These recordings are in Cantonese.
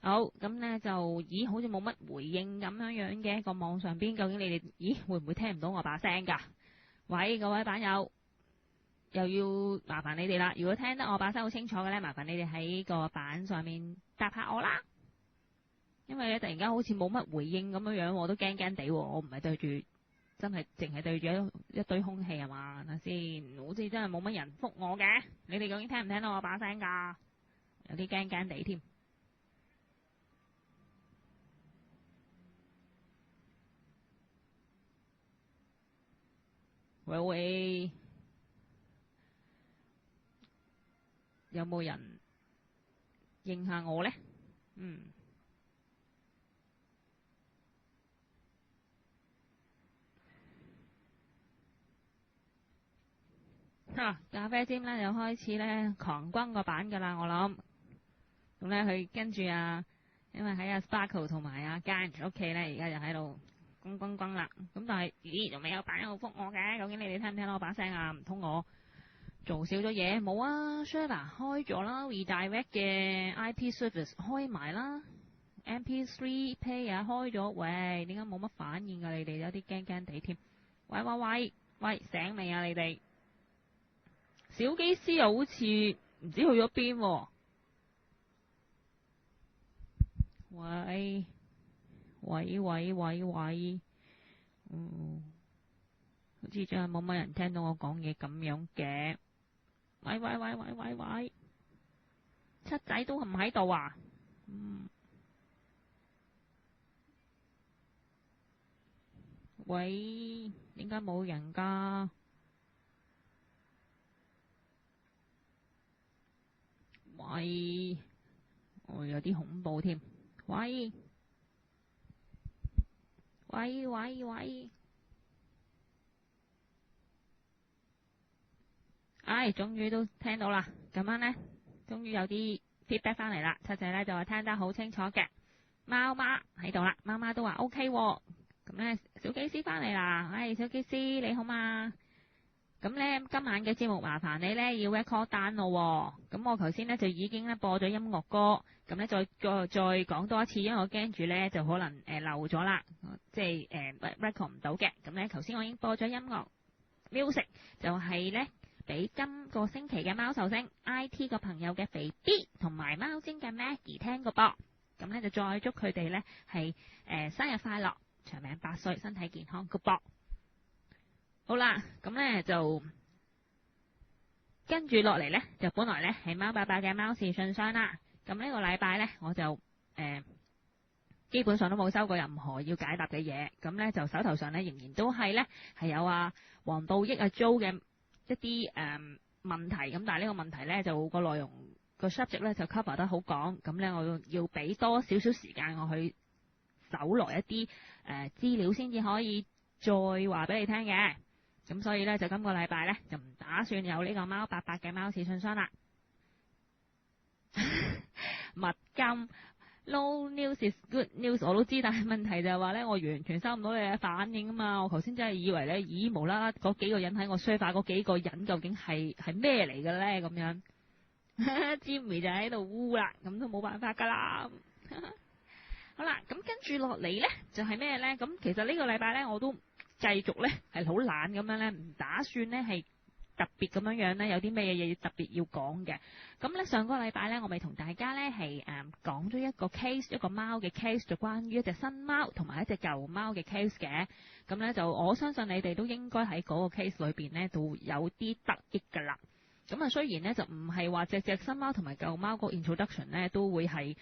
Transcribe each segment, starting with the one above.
好，咁咧就好似冇乜回應咁樣嘅個網上邊，究竟你哋會唔會聽唔到我把聲㗎？喂，各位版友，又要麻煩你哋啦。如果聽得我把聲好清楚嘅咧，麻煩你哋喺個版上面答下我啦。因為咧突然間好似冇乜回應咁樣，我都驚驚地。我唔係對住，真係淨係對住一堆空氣係嘛？睇先，好似真係冇乜人覆我嘅。你哋究竟聽唔聽到我把聲㗎？有啲驚驚地添。喂喂，有冇人應下我呢？咖啡尖咧又開始咧狂轟個版㗎啦，我諗。咁咧佢跟住因為喺Sparkle 同埋Gian 屋企咧，而家就喺度轟轟轟啦。咁但係仲未有版友覆我嘅，究竟你哋聽唔聽到我把聲啊？唔通我做少咗嘢？冇啊 Server 開咗啦 ，Redirect 嘅 IP service 開埋啦 ，MP3 player 開咗。喂，點解冇乜反應㗎？你哋有啲驚驚地添。喂，醒未啊？你哋小機師又好似唔知去咗邊喎。喂，好似真係冇乜人聽到我講嘢咁樣嘅。喂，七仔都唔喺度啊？喂，點解冇人㗎？喂，我有啲恐怖添。喂，終於都聽到啦。咁樣呢，終於有啲 feedback 翻嚟啦。七仔呢就話聽得好清楚嘅。貓媽喺度啦，貓媽都話 OK 喎。咁呢，小機師翻嚟啦。小機師你好嘛？咁呢，今晚嘅節目麻煩你呢要 record 單咯。咁我頭先呢就已經呢播咗音樂歌。咁呢再講多一次，因為我驚住呢就可能漏咗啦，即係record 唔到嘅。咁呢頭先我已經播咗音樂 music，就係呢俾今個星期嘅貓壽星 IT 個朋友嘅肥 B 同埋貓精嘅 Maggie 聽個噃。咁呢就再祝佢哋呢係生日快樂，長命百歲，身體健康個噃。好啦，咁呢就跟住落嚟呢，就本來呢係貓爸爸嘅貓視信箱啦。咁呢個禮拜呢，我就基本上都冇收過任何要解答嘅嘢。咁呢就手頭上呢，仍然都係呢係有黃道益Jo嘅一啲問題。咁但係呢個問題呢，就個內容個 subject 呢就 cover 得好廣。咁呢，我要俾多少少時間我去搜來一啲資料先至可以再話俾你聽嘅。咁所以呢，就今個禮拜呢，就唔打算有呢個貓爸爸嘅貓視信箱啦。密金 no news is good news 我都知，但係問題就係話呢，我完全收唔到你嘅反應啊嘛。我頭先真係以為呢，無啦啦嗰幾個人喺我 server 嗰幾個人究竟係咩嚟嘅呢？咁樣Jimmy 就喺度烏啦，咁都冇辦法噶啦。好啦，咁跟住落嚟呢，就係咩呢？咁其實呢個禮拜呢，我都繼續呢係好懶咁樣呢，唔打算呢係特別咁樣呢，有啲咩嘢特別要講嘅。咁呢，上個禮拜呢，我咪同大家呢係講咗一個 case， 一個貓嘅 case， 就關於一隻新貓同埋一隻舊貓嘅 case 嘅。咁呢，就我相信你哋都應該喺嗰個 case 裏邊呢，都有啲得益噶啦。咁雖然呢，就唔係話隻新貓同埋舊貓個 introduction 呢都會係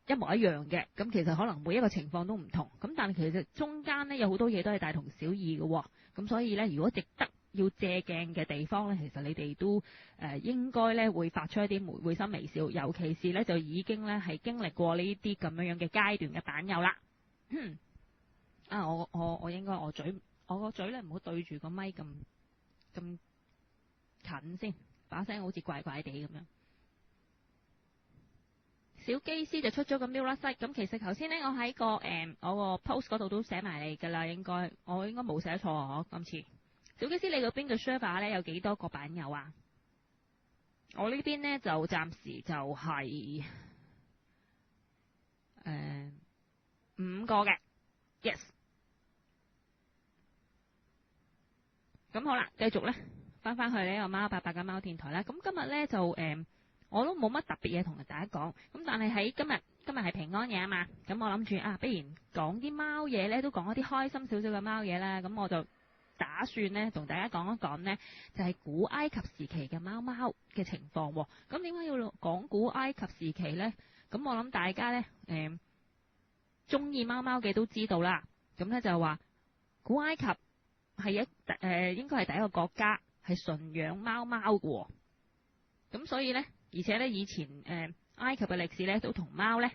一模一樣嘅。咁其實可能每一個情況都唔同。咁但係其實中間呢，有好多嘢都係大同小異嘅。咁所以呢，如果值得要借鏡嘅地方呢，其實你哋都應該呢會發出一啲會心微笑，尤其是呢，就已經呢係經歷過呢啲咁樣嘅階段嘅版友啦。我應該我個嘴呢唔好對住個咪咁近先，把聲好似怪怪地咁樣。小機師就出咗個 Mirror Site， 咁其實頭先呢，我喺我個 post 嗰度都寫埋嚟㗎啦，我應該冇寫錯啊！今次小機師你嗰邊嘅 server 呢有幾多個版友啊？我呢邊呢就暫時就係個嘅 ，yes。咁好啦，繼續咧翻去呢個貓伯伯嘅貓電台啦。咁今日咧就我都冇乜特別嘢同大家講。咁但係喺今日係平安夜啊嘛。咁我諗住不如講啲貓嘢咧，都講一啲開心少少嘅貓嘢啦。咁我就打算咧同大家講一講呢，就係古埃及時期嘅貓貓嘅情況。咁點解要講古埃及時期呢？咁我諗大家咧中意貓貓嘅都知道啦。咁咧就話古埃及係應該係第一個國家係馴養貓貓嘅。咁所以咧，而且咧以前埃及嘅歷史咧都同貓咧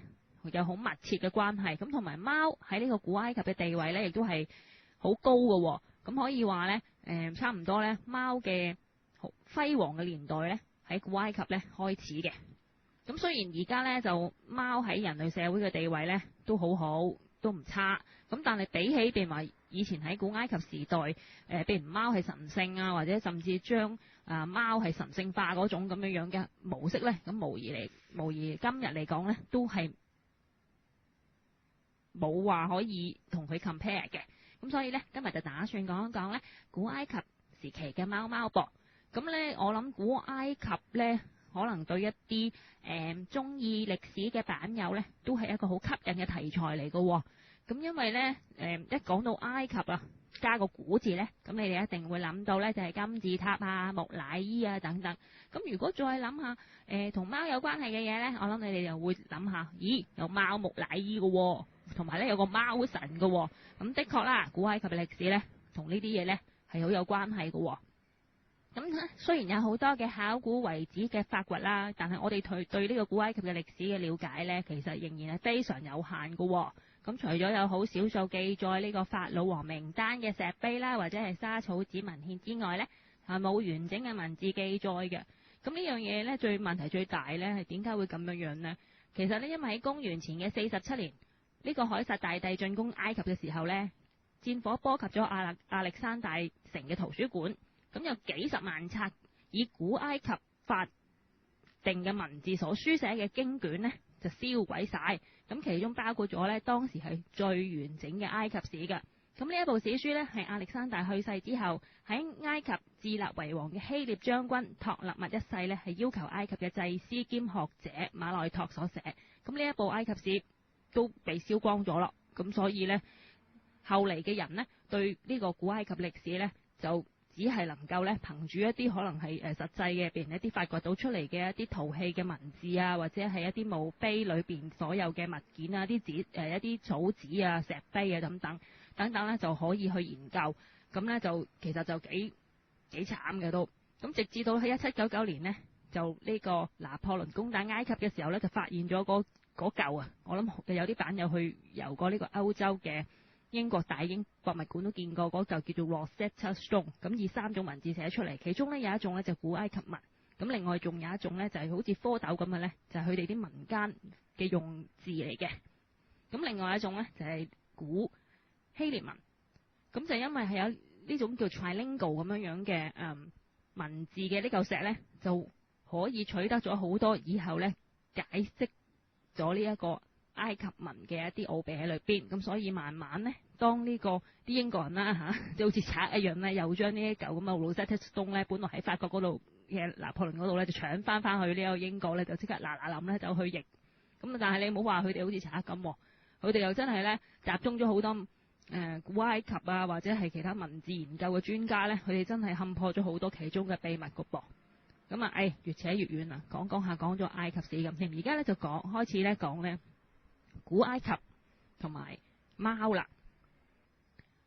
有好密切嘅關係。咁同埋貓喺呢個古埃及嘅地位咧，亦都係好高嘅。咁可以話咧差唔多咧貓嘅輝煌嘅年代咧喺古埃及咧開始嘅。咁雖然而家咧就貓喺人類社會嘅地位咧都好好，都唔差。咁但係比起譬如話以前喺古埃及時代譬如貓係神聖啊，或者甚至將貓係神聖化嗰種咁樣樣嘅模式咧，咁無疑今日嚟講咧都係冇話可以同佢 compare 嘅。咁所以咧今日就打算講一講咧古埃及時期嘅貓貓噃。咁咧我諗古埃及咧可能對一啲中意歷史嘅版友咧都係一個好吸引嘅題材嚟嘅。咁因為咧一講到埃及啊，加個古字咧，咁你哋一定會諗到咧就係金字塔啊、木乃伊啊等等。咁如果再諗下同貓有關係嘅嘢咧，我諗你哋又會諗下，咦有貓木乃伊嘅，同埋咧有個貓神嘅。咁的確啦，古埃及嘅歷史咧同呢啲嘢咧係好有關係嘅。咁雖然有好多嘅考古遺址嘅發掘啦，但係我哋對呢個古埃及嘅歷史嘅了解咧，其實仍然係非常有限嘅。咁除咗有好少數記載呢個法老王名單嘅石碑啦，或者係沙草紙文獻之外咧，係冇完整嘅文字記載嘅。咁呢樣嘢咧，問題最大咧係點解會咁樣呢？其實呢，因為喺公元前嘅47年，呢個凱撒大帝進攻埃及嘅時候咧，戰火波及咗亞歷山大城嘅圖書館。咁有幾十萬冊以古埃及法定嘅文字所書寫嘅經卷呢，就燒毀晒。咁其中包括咗呢當時係最完整嘅埃及史嘅。咁呢一部史書呢，係亞歷山大去世之後喺埃及自立為王嘅希臘將軍托勒密一世呢，係要求埃及嘅祭司兼學者馬內托所寫。咁呢一部埃及史都被燒光咗咯。咁所以呢，後嚟嘅人呢，對呢個古埃及歷史呢，就只係能夠咧憑住一啲可能係實際嘅，譬如一啲發掘到出嚟嘅一啲陶器嘅文字啊，或者係一啲墓碑裏邊所有嘅物件啊，啲紙一啲草紙啊、石碑啊等等咧，就可以去研究。咁咧就其實就幾慘嘅都。咁直至到喺1799年呢，就呢個拿破崙攻打埃及嘅時候咧，就發現咗嗰嚿啊。我諗有啲版友去遊過呢個歐洲嘅英國大英博物館都見過嗰嚿叫做 Rosetta Stone， 咁以3種文字寫出嚟，其中咧有一種咧就古埃及文，咁另外仲有一種咧就係好似蝌蚪咁嘅咧，就係佢哋啲民間嘅用字嚟嘅。咁另外一種咧就係古希臘文，咁就因為係有呢種叫 trilingual 咁樣嘅文字嘅呢嚿石咧，就可以取得咗好多以後咧解釋咗呢一個埃及文嘅一啲奧秘喺裏邊。咁所以慢慢咧，當呢個啲英國人啦就好似賊一樣咧，又將呢一嚿咁嘅 Rosetta Stone 咧，本來喺法國嗰度嘅拿破崙嗰度咧，就搶翻去呢個英國咧，就即刻嗱臨咧就去譯。咁但係你唔好話佢哋好似賊咁，佢哋又真係咧集中咗好多古埃及啊，或者係其他文字研究嘅專家咧，佢哋真係勘破咗好多其中嘅秘密㗎噃。咁啊，越扯越遠啦，講講咗埃及史咁添。而家咧就開始咧講咧古埃及同埋貓啦。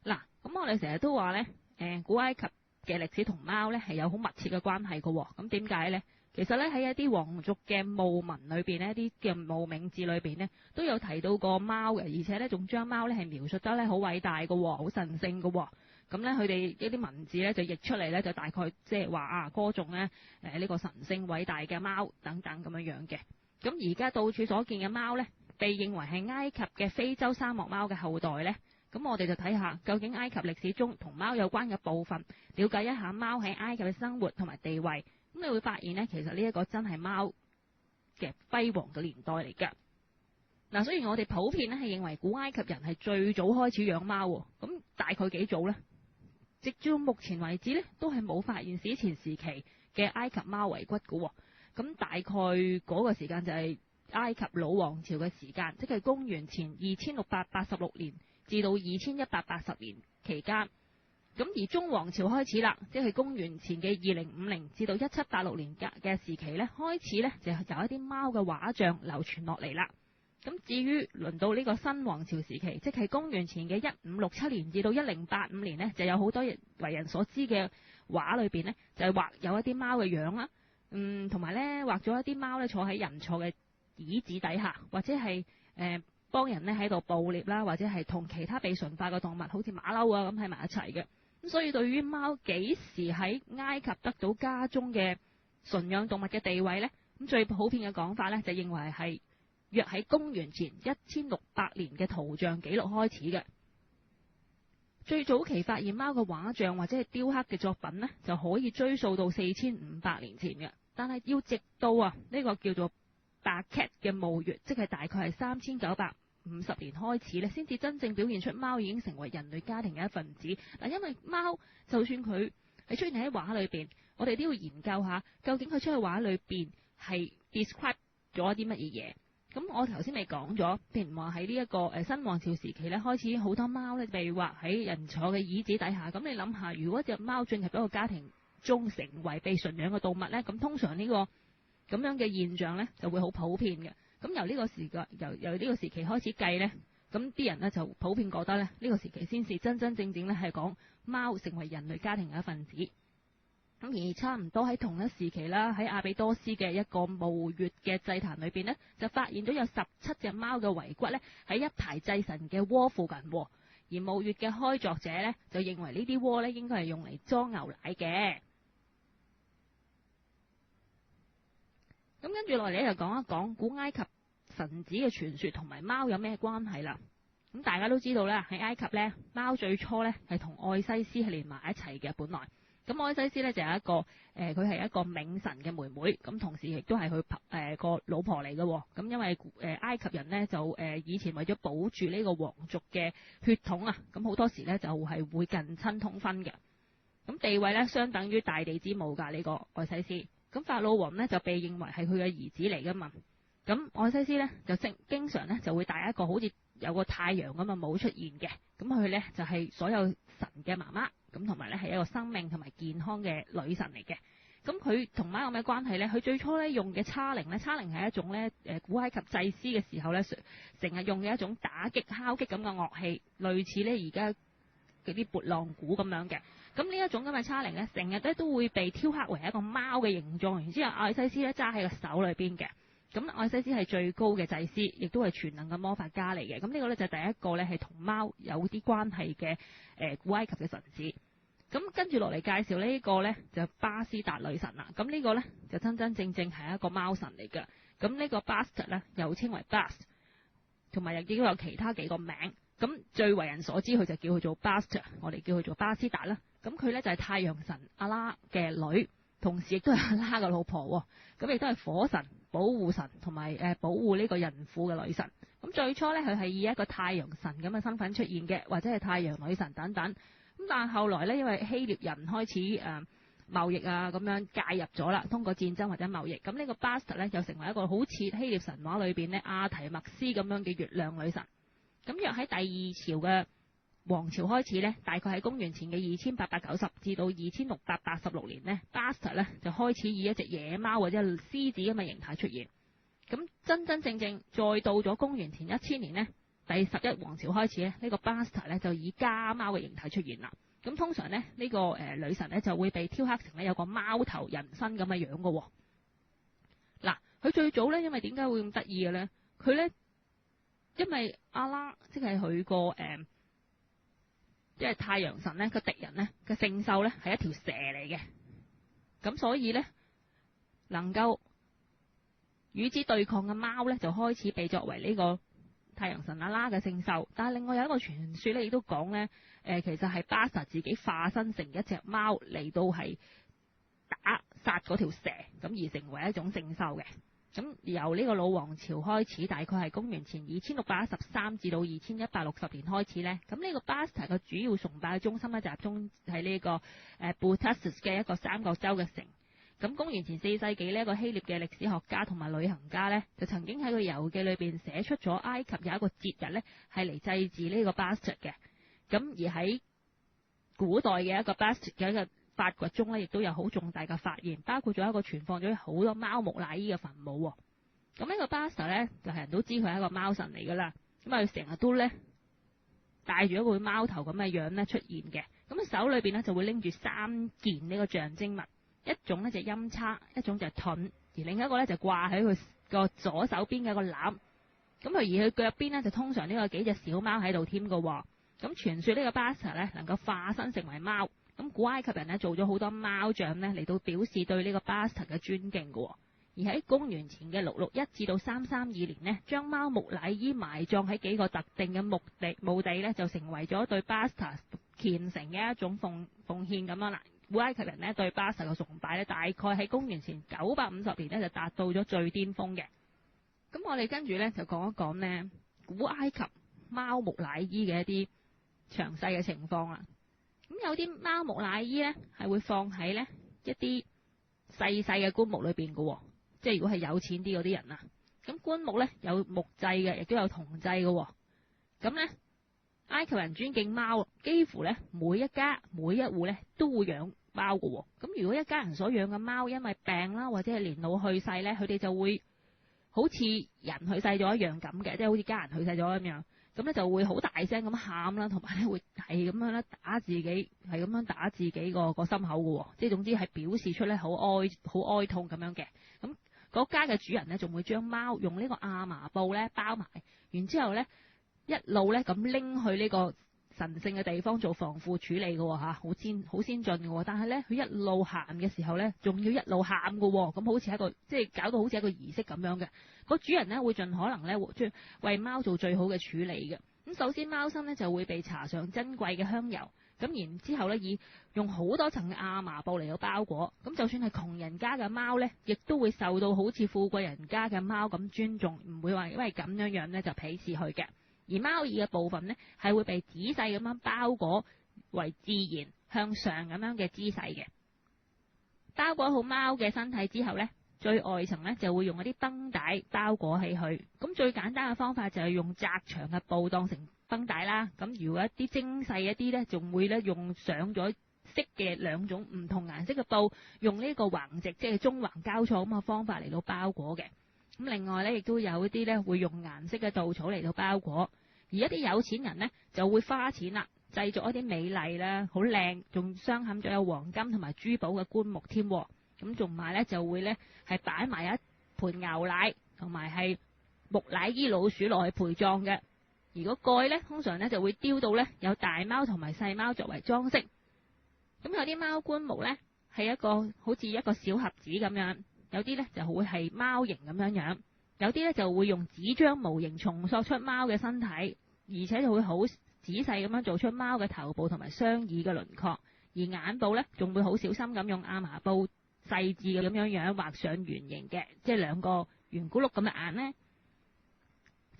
嗱，咁我哋成日都話咧，古埃及嘅歷史同貓咧係有好密切嘅關係㗎。咁點解咧？其實咧喺一啲皇族嘅墓文裏邊呢，一啲嘅墓銘誌裏邊呢，都有提到過貓嘅，而且咧仲將貓咧係描述得咧好偉大㗎，好神聖㗎。咁咧佢哋一啲文字咧就譯出嚟咧，就大概即係話歌頌咧呢個神聖偉大嘅貓等等咁樣樣嘅。咁而家到處所見嘅貓咧，被認為係埃及嘅非洲沙漠貓嘅後代咧。咁我哋就睇下究竟埃及歷史中同貓有關嘅部分，了解一下貓喺埃及嘅生活同埋地位。咁你會發現咧，其實呢一個真係貓嘅輝煌嘅年代嚟㗎。嗱，雖然我哋普遍咧係認為古埃及人係最早開始養貓喎，咁大概幾早呢？直至目前為止咧，都係冇發現史前時期嘅埃及貓遺骨嘅喎。咁大概嗰個時間就係埃及老王朝嘅時間，即係公元前2686年至到2180年期間。咁而中王朝開始啦，即係公元前嘅2050至到1786年嘅時期咧，開始咧就有一啲貓嘅畫像流傳落嚟啦。咁至於輪到呢個新王朝時期，即係公元前嘅1567年至到1085年呢，就有好多為人所知嘅畫裏邊呢，就係畫有一啲貓嘅樣啦，同埋咧畫咗一啲貓咧坐喺人坐嘅椅子底下，或者係幫人咧喺度捕獵啦，或者係同其他被馴化嘅動物，好似馬騮啊咁喺埋一齊嘅。咁所以對於貓幾時喺埃及得到家中嘅馴養動物嘅地位呢，咁最普遍嘅講法呢，就認為係約喺公元前1600年嘅圖像記錄開始嘅。最早期發現貓嘅畫像或者係雕刻嘅作品呢，就可以追溯到4500年前嘅。但係要直到呢個叫做白屐嘅墓穴，即係大概係3950年開始咧，先至真正表現出貓已經成為人類家庭嘅一份子。嗱，因為貓就算佢係出現喺畫裏邊，我哋都要研究下究竟佢出喺畫裏邊係 describe 咗一啲乜嘢嘢。咁我頭先咪講咗，譬如話喺呢一個新王朝時期咧，開始好多貓咧被畫喺人坐嘅椅子底下。咁你諗下，如果隻貓進入咗個家庭中成為被馴養嘅動物咧，咁通常呢個咁樣嘅現象咧就會好普遍嘅。咁由呢個時期開始計咧，咁啲人咧就普遍覺得咧呢個時期先至真真正正咧係講貓成為人類家庭嘅一份子。咁而差唔多喺同一時期啦，喺阿比多斯嘅一個墓穴嘅祭壇裏邊呢，就發現咗有17隻貓嘅遺骨咧喺一排祭神嘅窩附近。而墓穴嘅開作者咧就認為呢啲窩咧應該係用嚟裝牛奶嘅。咁跟住落嚟咧就講一講古埃及神子嘅傳說同埋貓有咩關係啦。咁大家都知道啦，喺埃及咧，貓最初咧係同愛西斯係連埋一齊嘅本來。咁愛西斯咧就係一個佢係一個冥神嘅妹妹，咁同時亦都係佢個老婆嚟嘅。咁因為埃及人咧就以前為咗保住呢個皇族嘅血統啊，咁好多時咧就係會近親通婚嘅。咁地位咧相等於大地之母㗎呢個愛西斯。咁法老王咧就被認為係佢嘅兒子嚟㗎嘛。咁愛西斯咧就經常咧就會帶一個好似有個太陽咁嘅帽出現嘅。咁佢咧就係所有神嘅媽媽。咁同埋咧係一個生命同埋健康嘅女神嚟嘅。咁佢同貓有咩關係咧？佢最初咧用嘅叉鈴咧，叉鈴係一種咧古埃及祭司嘅時候咧成日用嘅一種打擊敲擊咁嘅樂器，類似咧而家嗰啲撥浪鼓咁樣嘅。咁呢一種咁嘅叉鈴咧，成日咧都會被雕刻為一個貓嘅形狀，然之後愛西斯咧揸喺個手裏邊嘅。咁愛西斯係最高嘅祭司，亦都係全能嘅魔法家嚟嘅。咁呢個咧就係第一個咧係同貓有啲關係嘅古埃及嘅神子。咁跟住落嚟介紹呢個咧就巴斯達女神啦。咁呢個咧就真真正正係一個貓神嚟嘅。咁呢個 Bastet 咧又稱為 Bast， 同埋亦都有其他幾個名。咁最為人所知佢就叫佢做 Bastet， 我哋叫佢做巴斯達啦。咁佢咧就係太陽神阿拉嘅女，同時亦都係阿拉嘅老婆。咁亦都係火神、保護神同埋保護呢個孕婦嘅女神。咁最初咧佢係以一個太陽神咁嘅身份出現嘅，或者係太陽女神等等。咁但係後來咧，因為希臘人開始貿易啊咁樣介入咗啦，通過戰爭或者貿易，咁呢個 Bastet 咧又成為一個好似希臘神話裏邊咧阿提密斯咁樣嘅月亮女神。咁約喺第二朝嘅王朝開始咧，大概喺公元前嘅2890至到2686年呢， Bastet 咧就開始以一隻野貓或者獅子咁嘅形態出現。咁真真正正再到咗公元前1000年呢，第11王朝開始咧，呢個 Bastet 咧就以家貓嘅形態出現啦。咁通常咧呢個女神咧就會被雕刻成咧有個貓頭人身咁嘅樣嘅。嗱，佢最早咧，因為點解會咁得意嘅咧？佢咧因為阿拉即係佢個即係太陽神咧個敵人咧嘅聖獸咧係一條蛇嚟嘅，咁所以咧能夠與之對抗嘅貓咧就開始被作為呢個太陽神阿拉嘅聖獸。但係另外有一個傳說咧亦都講咧其實係巴薩自己化身成一隻貓嚟到係打殺嗰條蛇，咁而成為一種聖獸嘅。咁由呢個老王朝開始，大概係公元前2613至到2160年開始呢，咁呢個巴斯特嘅主要崇拜嘅中心咧，集中喺呢個Bubastis 嘅一個三角洲嘅城。咁公元前4世紀呢，一個希臘嘅歷史學家同埋旅行家呢，就曾經喺個遊記裏邊寫出咗埃及有一個節日呢，係嚟祭祀呢個巴斯特嘅。咁而喺古代嘅一個巴斯特嘅一個發掘中咧，亦都有好重大嘅發現，包括咗一個存放咗好多貓木乃伊嘅墳墓。咁呢個巴斯特咧，就係人都知佢係一個貓神嚟噶啦。咁啊，佢成日都咧帶住一個貓頭咁嘅樣咧出現嘅。咁佢手裏邊咧就會拎住3件呢個象徵物，一種咧就係陰叉，一種就係盾，而另一個咧就掛喺佢個左手邊嘅一個籃。咁佢而佢腳邊咧就通常呢個幾隻小貓喺度添噶。咁傳說呢個巴斯特咧能夠化身成為貓。咁古埃及人咧做咗好多貓像咧嚟到表示對呢個巴斯特嘅尊敬嘅。而喺公元前嘅661至到332年呢，將貓木乃伊埋葬喺幾個特定嘅墓地咧，就成為咗對巴斯特虔誠嘅一種奉獻咁樣啦。古埃及人咧對巴斯特嘅崇拜咧，大概喺公元前950年咧就達到咗最巔峰嘅。咁我哋跟住咧就講一講呢古埃及貓木乃伊嘅一啲詳細嘅情況啦。咁有啲貓木乃伊咧係會放喺咧一啲細細嘅棺木裏邊嘅，即係如果係有錢啲嗰啲人啊。咁棺木咧有木製嘅，亦都有銅製嘅。咁咧埃及人尊敬貓，幾乎咧每一家每一戶咧都會養貓嘅。咁如果一家人所養嘅貓因為病啦或者係年老去世咧，佢哋就會好似人去世咗一樣咁嘅，即係好似家人去世咗咁樣。咁咧就會好大聲咁喊啦，同埋咧會係咁樣咧打自己，係咁樣打自己個心口嘅，即係總之係表示出咧好哀痛咁樣嘅。咁嗰家嘅主人咧仲會將貓用呢個亞麻布咧包埋，然之後咧一路咧咁拎去呢個神聖嘅地方做防腐處理嘅嚇，好先進嘅。但係咧佢一路行嘅時候咧，仲要一路喊嘅，咁好似一個即係搞到好似一個儀式咁樣嘅。個主人咧會盡可能咧為貓做最好嘅處理嘅。咁首先貓身咧就會被搽上珍貴嘅香油，咁然之後咧用好多層嘅亞麻布嚟到包裹。咁就算係窮人家嘅貓咧，亦都會受到好似富貴人家嘅貓咁尊重，唔會話因為咁樣咧就鄙視佢嘅。而貓耳嘅部分呢，係會被仔細咁樣包裹為自然向上咁樣嘅姿勢嘅。包裹好貓嘅身體之後呢，最外層呢就會用一啲繃帶包裹起佢。咁最簡單嘅方法就係用窄長嘅布當成繃帶啦。咁如果一啲精細一啲呢，仲會咧用上咗色嘅2種唔同顏色嘅布，用呢個橫直即係中橫交錯咁嘅方法嚟到包裹嘅。咁另外咧，亦都有一啲咧會用顏色嘅稻草嚟到包裹，而一啲有錢人呢，就會花錢啦，製作一啲美麗啦、好靚，仲鑲嵌咗有黃金同埋珠寶嘅棺木添。咁仲埋咧就會咧係擺埋一盤牛奶同埋係木乃伊老鼠落去陪葬嘅。如果蓋咧，通常咧就會雕到咧有大貓同埋細貓作為裝飾。咁有啲貓棺木咧係一個好似一個小盒子咁樣。有啲咧就會係貓形咁樣樣，有啲咧就會用紙張模型重塑出貓嘅身體，而且就會好仔細咁樣做出貓嘅頭部同埋雙耳嘅輪廓，而眼部咧仲會好小心咁用亞麻布細緻咁樣樣畫上圓形嘅，即係2個圓咕碌咁嘅眼呢。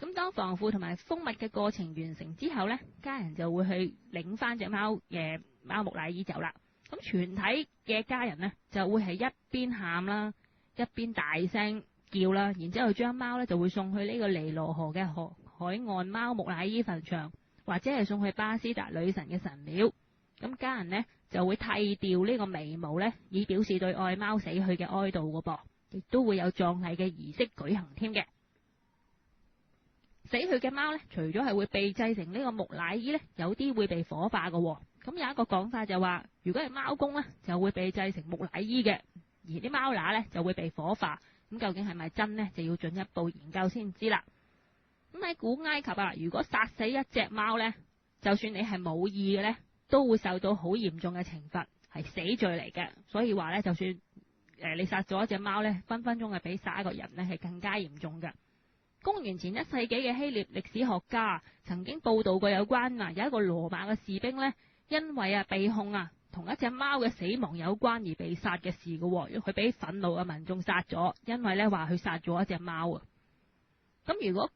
咁當防腐同埋封密嘅過程完成之後咧，家人就會去領翻隻貓嘅貓木乃伊走啦。咁全體嘅家人呢，就會係一邊喊啦，一邊大聲叫啦，然之後將貓咧就會送去呢個尼羅河嘅海岸貓木乃伊墳場，或者係送去巴斯達女神嘅神廟。咁家人呢，就會剃掉呢個眉毛咧，以表示對愛貓死去嘅哀悼嘅噃，亦都會有葬禮嘅儀式舉行添嘅。死去嘅貓咧，除咗係會被製成呢個木乃伊咧，有啲會被火化嘅。咁有一個講法就話，如果係貓公咧，就會被製成木乃伊嘅。而啲貓乸咧就會被火化，咁究竟係咪真呢？就要進一步研究先知啦。咁喺古埃及啊，如果殺死一隻貓呢，就算你係冇意嘅呢，都會受到好嚴重嘅懲罰，係死罪嚟嘅。所以話呢，就算你殺咗一隻貓呢，分分鐘係比殺一個人呢係更加嚴重嘅。公元前1世紀嘅希臘歷史學家曾經報道過有關有一個羅馬嘅士兵呢，因為被控同一隻貓嘅死亡有關而被殺嘅事嘅喎，因為佢俾憤怒嘅民眾殺咗，因為咧話佢殺咗一隻貓啊。咁如果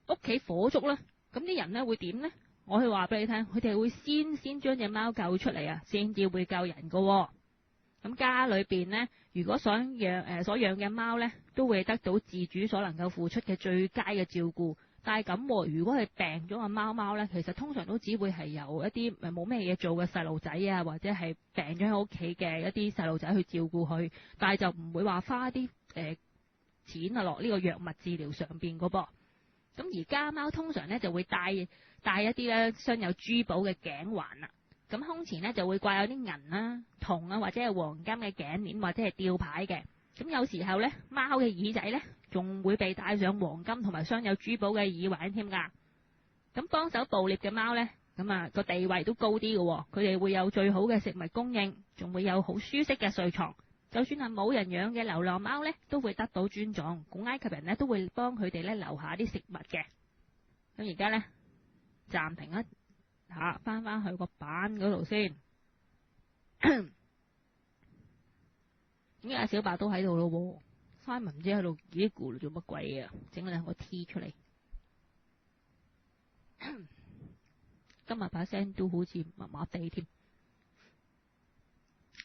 屋企火燭咧，咁啲人咧會點呢？我去話俾你聽，佢哋會先將隻貓救出嚟啊，先至會救人嘅喎。咁家裏邊呢，如果所養嘅貓咧，都會得到自主所能夠付出嘅最佳嘅照顧。但係咁，如果係病咗嘅貓咧，其實通常都只會係由一啲冇咩嘢做嘅細路仔啊，或者係病咗喺屋企嘅一啲細路仔去照顧佢，但係就唔會話花啲錢啊落呢個藥物治療上邊嘅噃。咁而家貓通常咧就會帶一啲咧鑲有珠寶嘅頸環啦。咁胸前咧就會掛有啲銀啦、銅啊或者係黃金嘅頸鏈或者係吊牌嘅。咁有時候咧，貓嘅耳仔咧仲會被戴上黃金同埋鑲有珠寶嘅耳環添㗎。咁幫手捕獵嘅貓咧，咁個地位都高啲嘅。佢哋會有最好嘅食物供應，仲會有好舒適嘅睡床。就算係冇人養嘅流浪貓咧，都會得到尊重。古埃及人咧都會幫佢哋咧留下啲食物嘅。咁而家咧暫停一下，翻去個板嗰度先。咁阿小白都喺度咯，Simon 唔知喺度嘰咕做乜鬼啊？整兩個 T 出嚟。今日把聲都好似麻麻地添。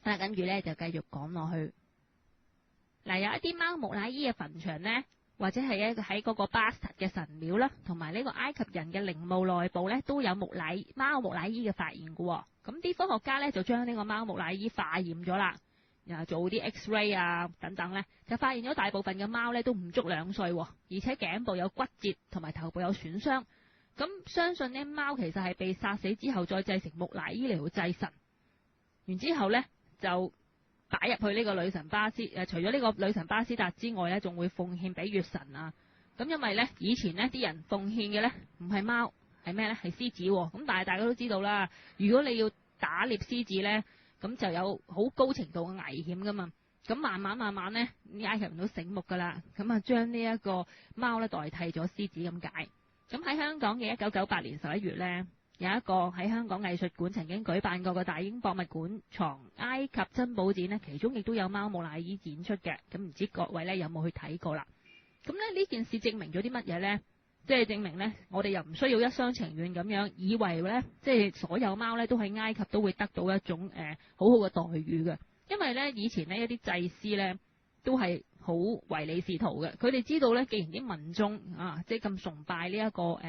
跟住咧就繼續講落去。嗱，有一啲貓木乃伊嘅墳場咧，或者係喺嗰個巴特嘅神廟啦，同埋呢個埃及人嘅陵墓內部咧，都有貓木乃伊嘅發現嘅。咁啲科學家咧就將呢個貓木乃伊化驗咗啦。做啲 X-ray 啊等等咧，就發現咗大部分嘅貓咧都唔足2歲，而且頸部有骨折同埋頭部有損傷。咁相信呢貓其實係被殺死之後再製成木乃伊嚟到祭神，然之後咧就擺入去呢個女神巴斯除咗呢個女神巴斯達之外咧，仲會奉獻俾月神啊。咁因為咧以前呢啲人奉獻嘅咧唔係貓，係咩咧？係獅子。咁但係大家都知道啦，如果你要打獵獅子咧，咁就有好高程度嘅危險噶嘛。咁慢慢咧，埃及人都醒目噶啦，咁將呢一個貓咧代替咗獅子咁解。咁喺香港嘅1998年11月咧，有一個喺香港藝術館曾經舉辦過嘅大英博物館藏埃及珍寶展呢，其中亦都有貓木乃伊展出嘅。咁唔知各位咧有冇去睇過啦？咁咧呢件事證明咗啲乜嘢咧？即係證明咧，我哋又唔需要一廂情願咁樣以為咧，即係所有貓咧都喺埃及都會得到一種好好嘅待遇嘅。因為咧以前呢，一啲祭司咧都係好唯利是圖嘅，佢哋知道咧，既然啲民眾即係咁崇拜呢一個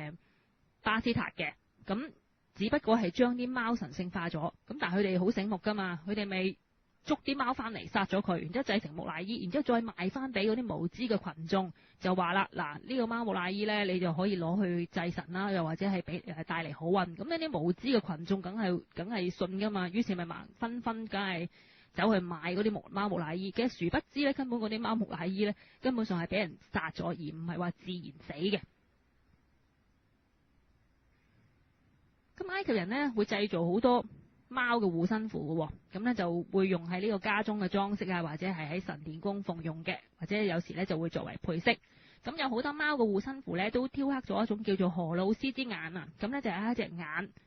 巴斯塔嘅，咁只不過係將啲貓神聖化咗。咁但係佢哋好醒目噶嘛，佢哋咪捉啲貓翻嚟殺咗佢，然之後製成木乃伊，然之後再賣翻俾嗰啲無知嘅群眾，就話啦，嗱，呢個貓木乃伊咧，你就可以攞去祭神啦，又或者係俾帶嚟好運。咁呢啲無知嘅群眾梗係信噶嘛，於是咪紛紛梗係走去買嗰啲貓木乃伊嘅。殊不知咧，根本嗰啲貓木乃伊咧根本上係俾人殺咗，而唔係話自然死嘅。咁埃及人咧會製造好多貓嘅護身符嘅，咁咧就會用喺呢個家中嘅裝飾啊，或者係喺神殿供奉用嘅，或者有時咧就會作為配飾。咁有好多貓嘅護身符咧都雕刻咗一種叫做荷魯斯之眼啊，咁咧就係一隻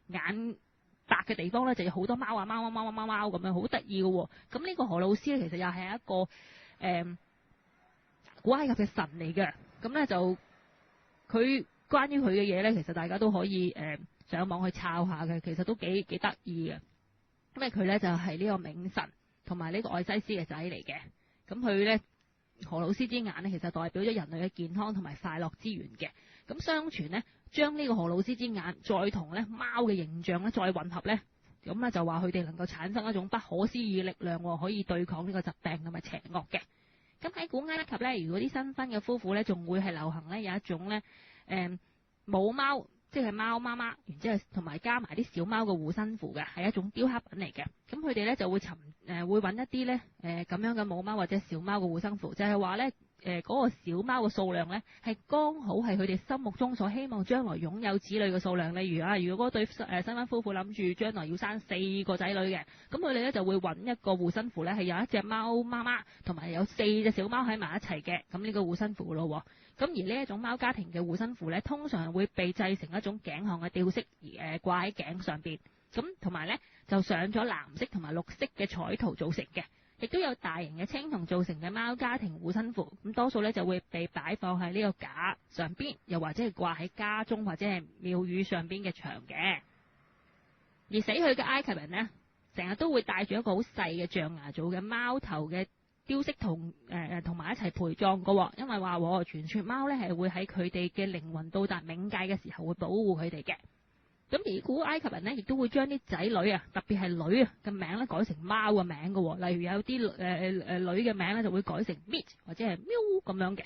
眼白嘅地方咧就有好多貓啊貓咁樣，好得意嘅。咁呢個荷魯斯咧其實又係一個古埃及嘅神嚟嘅。咁咧就佢關於佢嘅嘢咧，其實大家都可以上網去抄下嘅，其實都幾得意嘅。因為佢咧就係呢個冥神同埋呢個愛西斯嘅仔嚟嘅。咁佢咧荷魯斯之眼咧，其實代表咗人類嘅健康同埋快樂之源嘅。咁相傳咧，將呢個荷魯斯之眼再同咧貓嘅形象咧再混合咧，咁咧就話佢哋能夠產生一種不可思議嘅力量，可以對抗呢個疾病同埋邪惡嘅。咁喺古埃及咧，如果啲新婚嘅夫婦咧，仲會係流行咧有一種咧母貓。即係貓媽媽，然之後同埋加埋啲小貓嘅護身符嘅，係一種雕刻品嚟嘅。咁佢哋咧就會會揾一啲咧咁樣嘅母貓或者小貓嘅護身符，就係話咧嗰個小貓嘅數量咧係剛好係佢哋心目中所希望將來擁有子女嘅數量。例如如果對新婚夫婦諗住將來要生4個仔女嘅，咁佢哋咧就會揾一個護身符咧係有一隻貓媽媽同埋有4隻小貓喺埋一齊嘅，咁呢個護身符咯。咁而呢一種貓家庭嘅護身符咧，通常會被製成一種頸項嘅吊飾掛喺頸上邊。咁同埋咧就上咗藍色同埋綠色嘅彩圖做成嘅，亦都有大型嘅青銅做成嘅貓家庭護身符，咁多數咧就會被擺放喺呢個架上邊，又或者係掛喺家中或者係廟宇上邊嘅牆嘅。而死去嘅埃及人呢，成日都會帶住一個好細嘅象牙做嘅貓頭嘅雕飾同埋一齊陪葬㗎，因為話傳說貓咧係會喺佢哋嘅靈魂到達冥界嘅時候會保護佢哋嘅。咁而古埃及人呢，亦都會將啲仔女啊，特別係女啊嘅名咧改成貓嘅名㗎，例如有啲女嘅名咧就會改成 Meat 或者係喵咁樣嘅。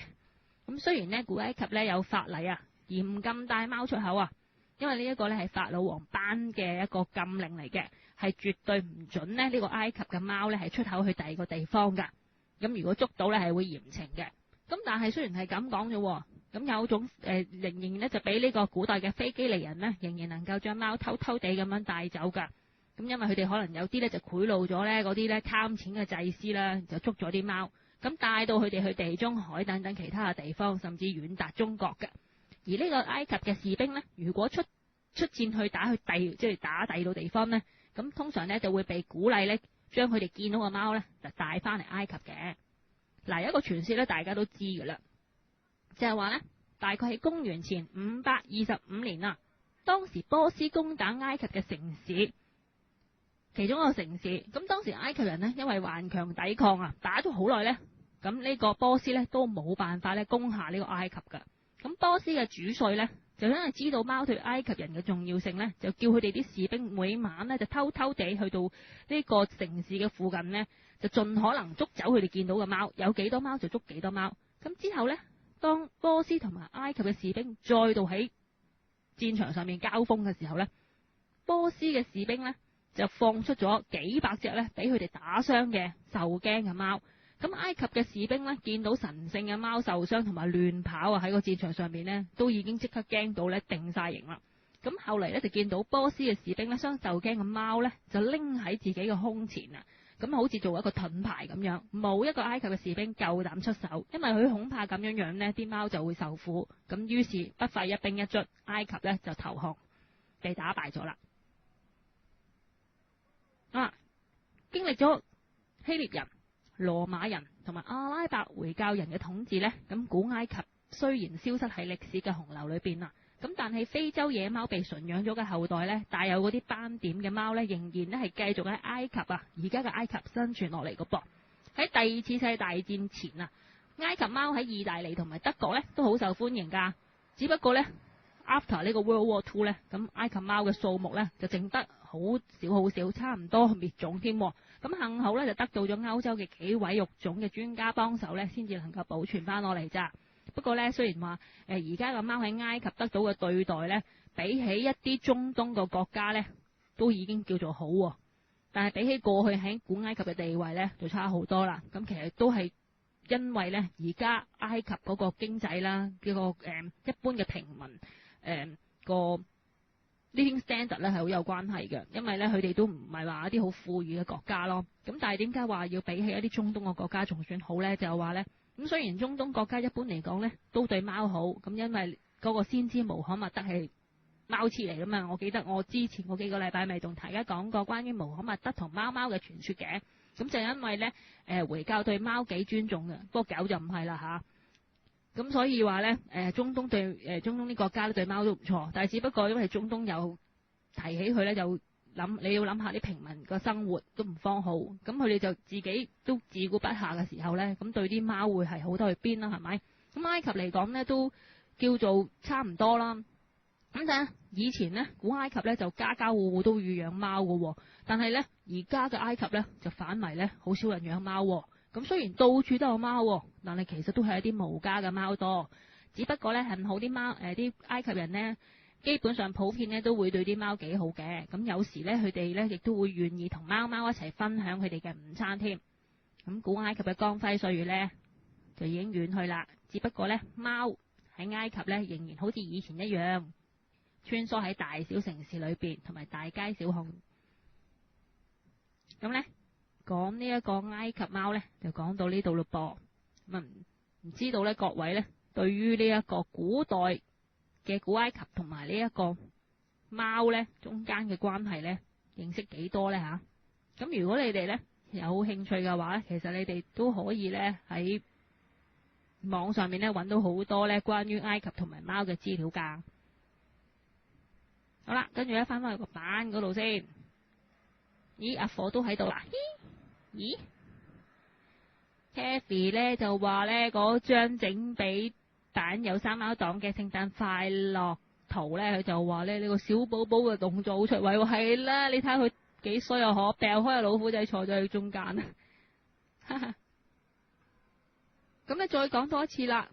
咁雖然呢，古埃及咧有法例啊，嚴禁帶貓出口啊，因為呢一個咧係法老王頒嘅一個禁令嚟嘅，係絕對唔准呢個埃及嘅貓咧係出口去第二個地方㗎。咁如果捉到咧係會嚴懲嘅。咁但係雖然係咁講啫，咁有種仍然咧就俾呢個古代嘅菲基尼人呢，仍然能夠將貓偷偷地咁樣帶走㗎。咁因為佢哋可能有啲咧就賄賂咗咧嗰啲咧貪錢嘅祭司啦，就捉咗啲貓，咁帶到佢哋去地中海等等其他嘅地方，甚至遠達中國嘅。而呢個埃及嘅士兵呢，如果出戰去打第二度地方呢，咁通常呢就會被鼓勵呢將佢哋見到嘅貓呢就帶翻嚟埃及嘅。嗱，有一個傳說咧，大家都知㗎啦，就係話呢，大概喺公元前525年啦，當時波斯攻打埃及嘅城市，其中一個城市，咁當時埃及人呢，因為頑強抵抗啊，打咗好耐呢，咁呢個波斯呢都冇辦法咧攻下呢個埃及㗎。咁波斯嘅主帥呢，就因為知道貓對埃及人嘅重要性呢，就叫佢哋啲士兵每晚呢就偷偷地去到呢個城市嘅附近呢，就盡可能捉走佢哋見到嘅貓，有幾多貓就捉幾多貓。咁之後呢，當波斯同埋埃及嘅士兵再度喺戰場上面交鋒嘅時候呢，波斯嘅士兵呢就放出咗幾百隻呢俾佢哋打傷嘅受驚嘅貓。咁埃及嘅士兵呢，見到神聖嘅貓受傷同埋亂跑啊，喺個戰場上面呢，都已經即刻驚到呢定晒形啦。咁後嚟呢，就見到波斯嘅士兵呢，將受驚嘅貓呢，就拎喺自己嘅胸前啊，咁好似做一個盾牌咁樣，冇一個埃及嘅士兵夠膽出手，因為佢恐怕咁樣樣呢啲貓就會受苦。咁於是不費一兵一卒，埃及呢就投降，被打敗咗啦。經歷咗希臘人、羅馬人同埋阿拉伯回教人嘅統治呢，咁古埃及雖然消失喺歷史嘅洪流裏邊啦，咁但係非洲野貓被馴養咗嘅後代呢，帶有嗰啲斑點嘅貓呢，仍然咧係繼續喺埃及啊，而家嘅埃及生存落嚟嘅噃。喺第二次世界大戰前啊，埃及貓喺意大利同埋德國呢都好受歡迎噶，只不過呢 after 呢個 World War II 呢，咁埃及貓嘅數目呢就剩得好少，差唔多滅種添。咁幸好咧就得到咗歐洲嘅幾位育種嘅專家幫手咧，先至能夠保存翻落嚟咋。不過咧，雖然話而家嘅貓喺埃及得到嘅對待咧，比起一啲中東嘅國家咧，都已經叫做好，但係比起過去喺古埃及嘅地位咧，就差好多啦。咁其實都係因為咧，而家埃及嗰個經濟啦，呢個一般嘅平民個living standard 咧係好有關係嘅，因為咧佢哋都唔係話一啲好富裕嘅國家咯。咁但係點解話要比起一啲中東嘅國家仲算好咧？就係話咧，咁雖然中東國家一般嚟講咧都對貓好，咁因為嗰個先知穆罕默德係貓痴嚟噶嘛。我記得我之前嗰幾個禮拜咪同大家講過關於穆罕默德同貓嘅傳說嘅。咁就因為咧回教對貓幾尊重嘅，不過狗就唔係啦嚇。咁所以話咧，中東啲國家對貓都唔錯，但係只不過因為中東有提起佢咧，就你要諗下啲平民個生活都唔方好，咁佢哋就自己都自顧不暇嘅時候咧，咁對啲貓會係好得去邊啦，係咪？咁埃及嚟講咧都叫做差唔多啦。咁但係以前咧古埃及咧就家家戶戶都要養貓嘅，但係咧而家嘅埃及咧就反為咧好少人養貓。咁雖然到處都有貓，但係其實都係一啲無家嘅貓多。只不過咧幸好啲貓啲埃及人呢，基本上普遍咧都會對啲貓幾好嘅。咁有時咧佢哋咧亦都會願意同貓貓一齊分享佢哋嘅午餐添。咁古埃及嘅光輝歲月咧就已經遠去啦。只不過咧貓喺埃及咧仍然好似以前一樣穿梭喺大小城市裏邊同埋大街小巷。咁咧。講呢一個埃及貓呢，就講到呢度咯噃。咁唔知道呢，各位呢，對於呢一個古代嘅古埃及同埋呢一個貓呢中間嘅關係呢，認識幾多呢吓？咁如果你哋呢有興趣嘅話，其實你哋都可以呢喺網上面呢揾到好多呢關於埃及同埋貓嘅資料㗎。好啦，跟住咧翻返去個版嗰度先。咦，阿火都喺度啦。咦 Kathy 咧就話咧嗰張整俾版友三貓黨嘅聖誕快樂圖咧，佢就話咧呢個小寶寶嘅動作好出位喎。係啦，你睇下佢幾衰又可掉開個老虎仔坐咗喺中間啊！咁你再講多一次啦。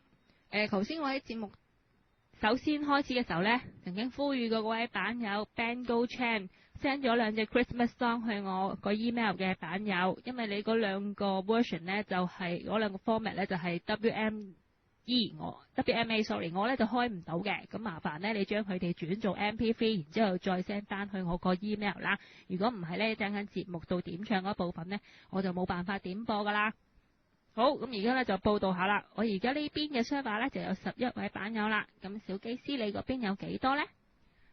頭先我喺節目首先開始嘅時候呢，曾經呼籲過嗰位版友 Bango Chan send 咗兩隻 Christmas song 去我個 email 嘅版友，因為你嗰兩個 version 呢，就係嗰兩個 format 呢，就係 WMA，sorry， 我呢就開唔到嘅，咁麻煩呢，你將佢哋轉做 MP3，然之後再 send 翻去我個 email 啦。如果唔係呢，陣間節目到點唱嗰部分呢，我就冇辦法點播噶啦。好，咁而家咧就報道下啦。我而家呢邊嘅 server 咧就有11位版友啦。咁小機師你嗰邊有幾多呢？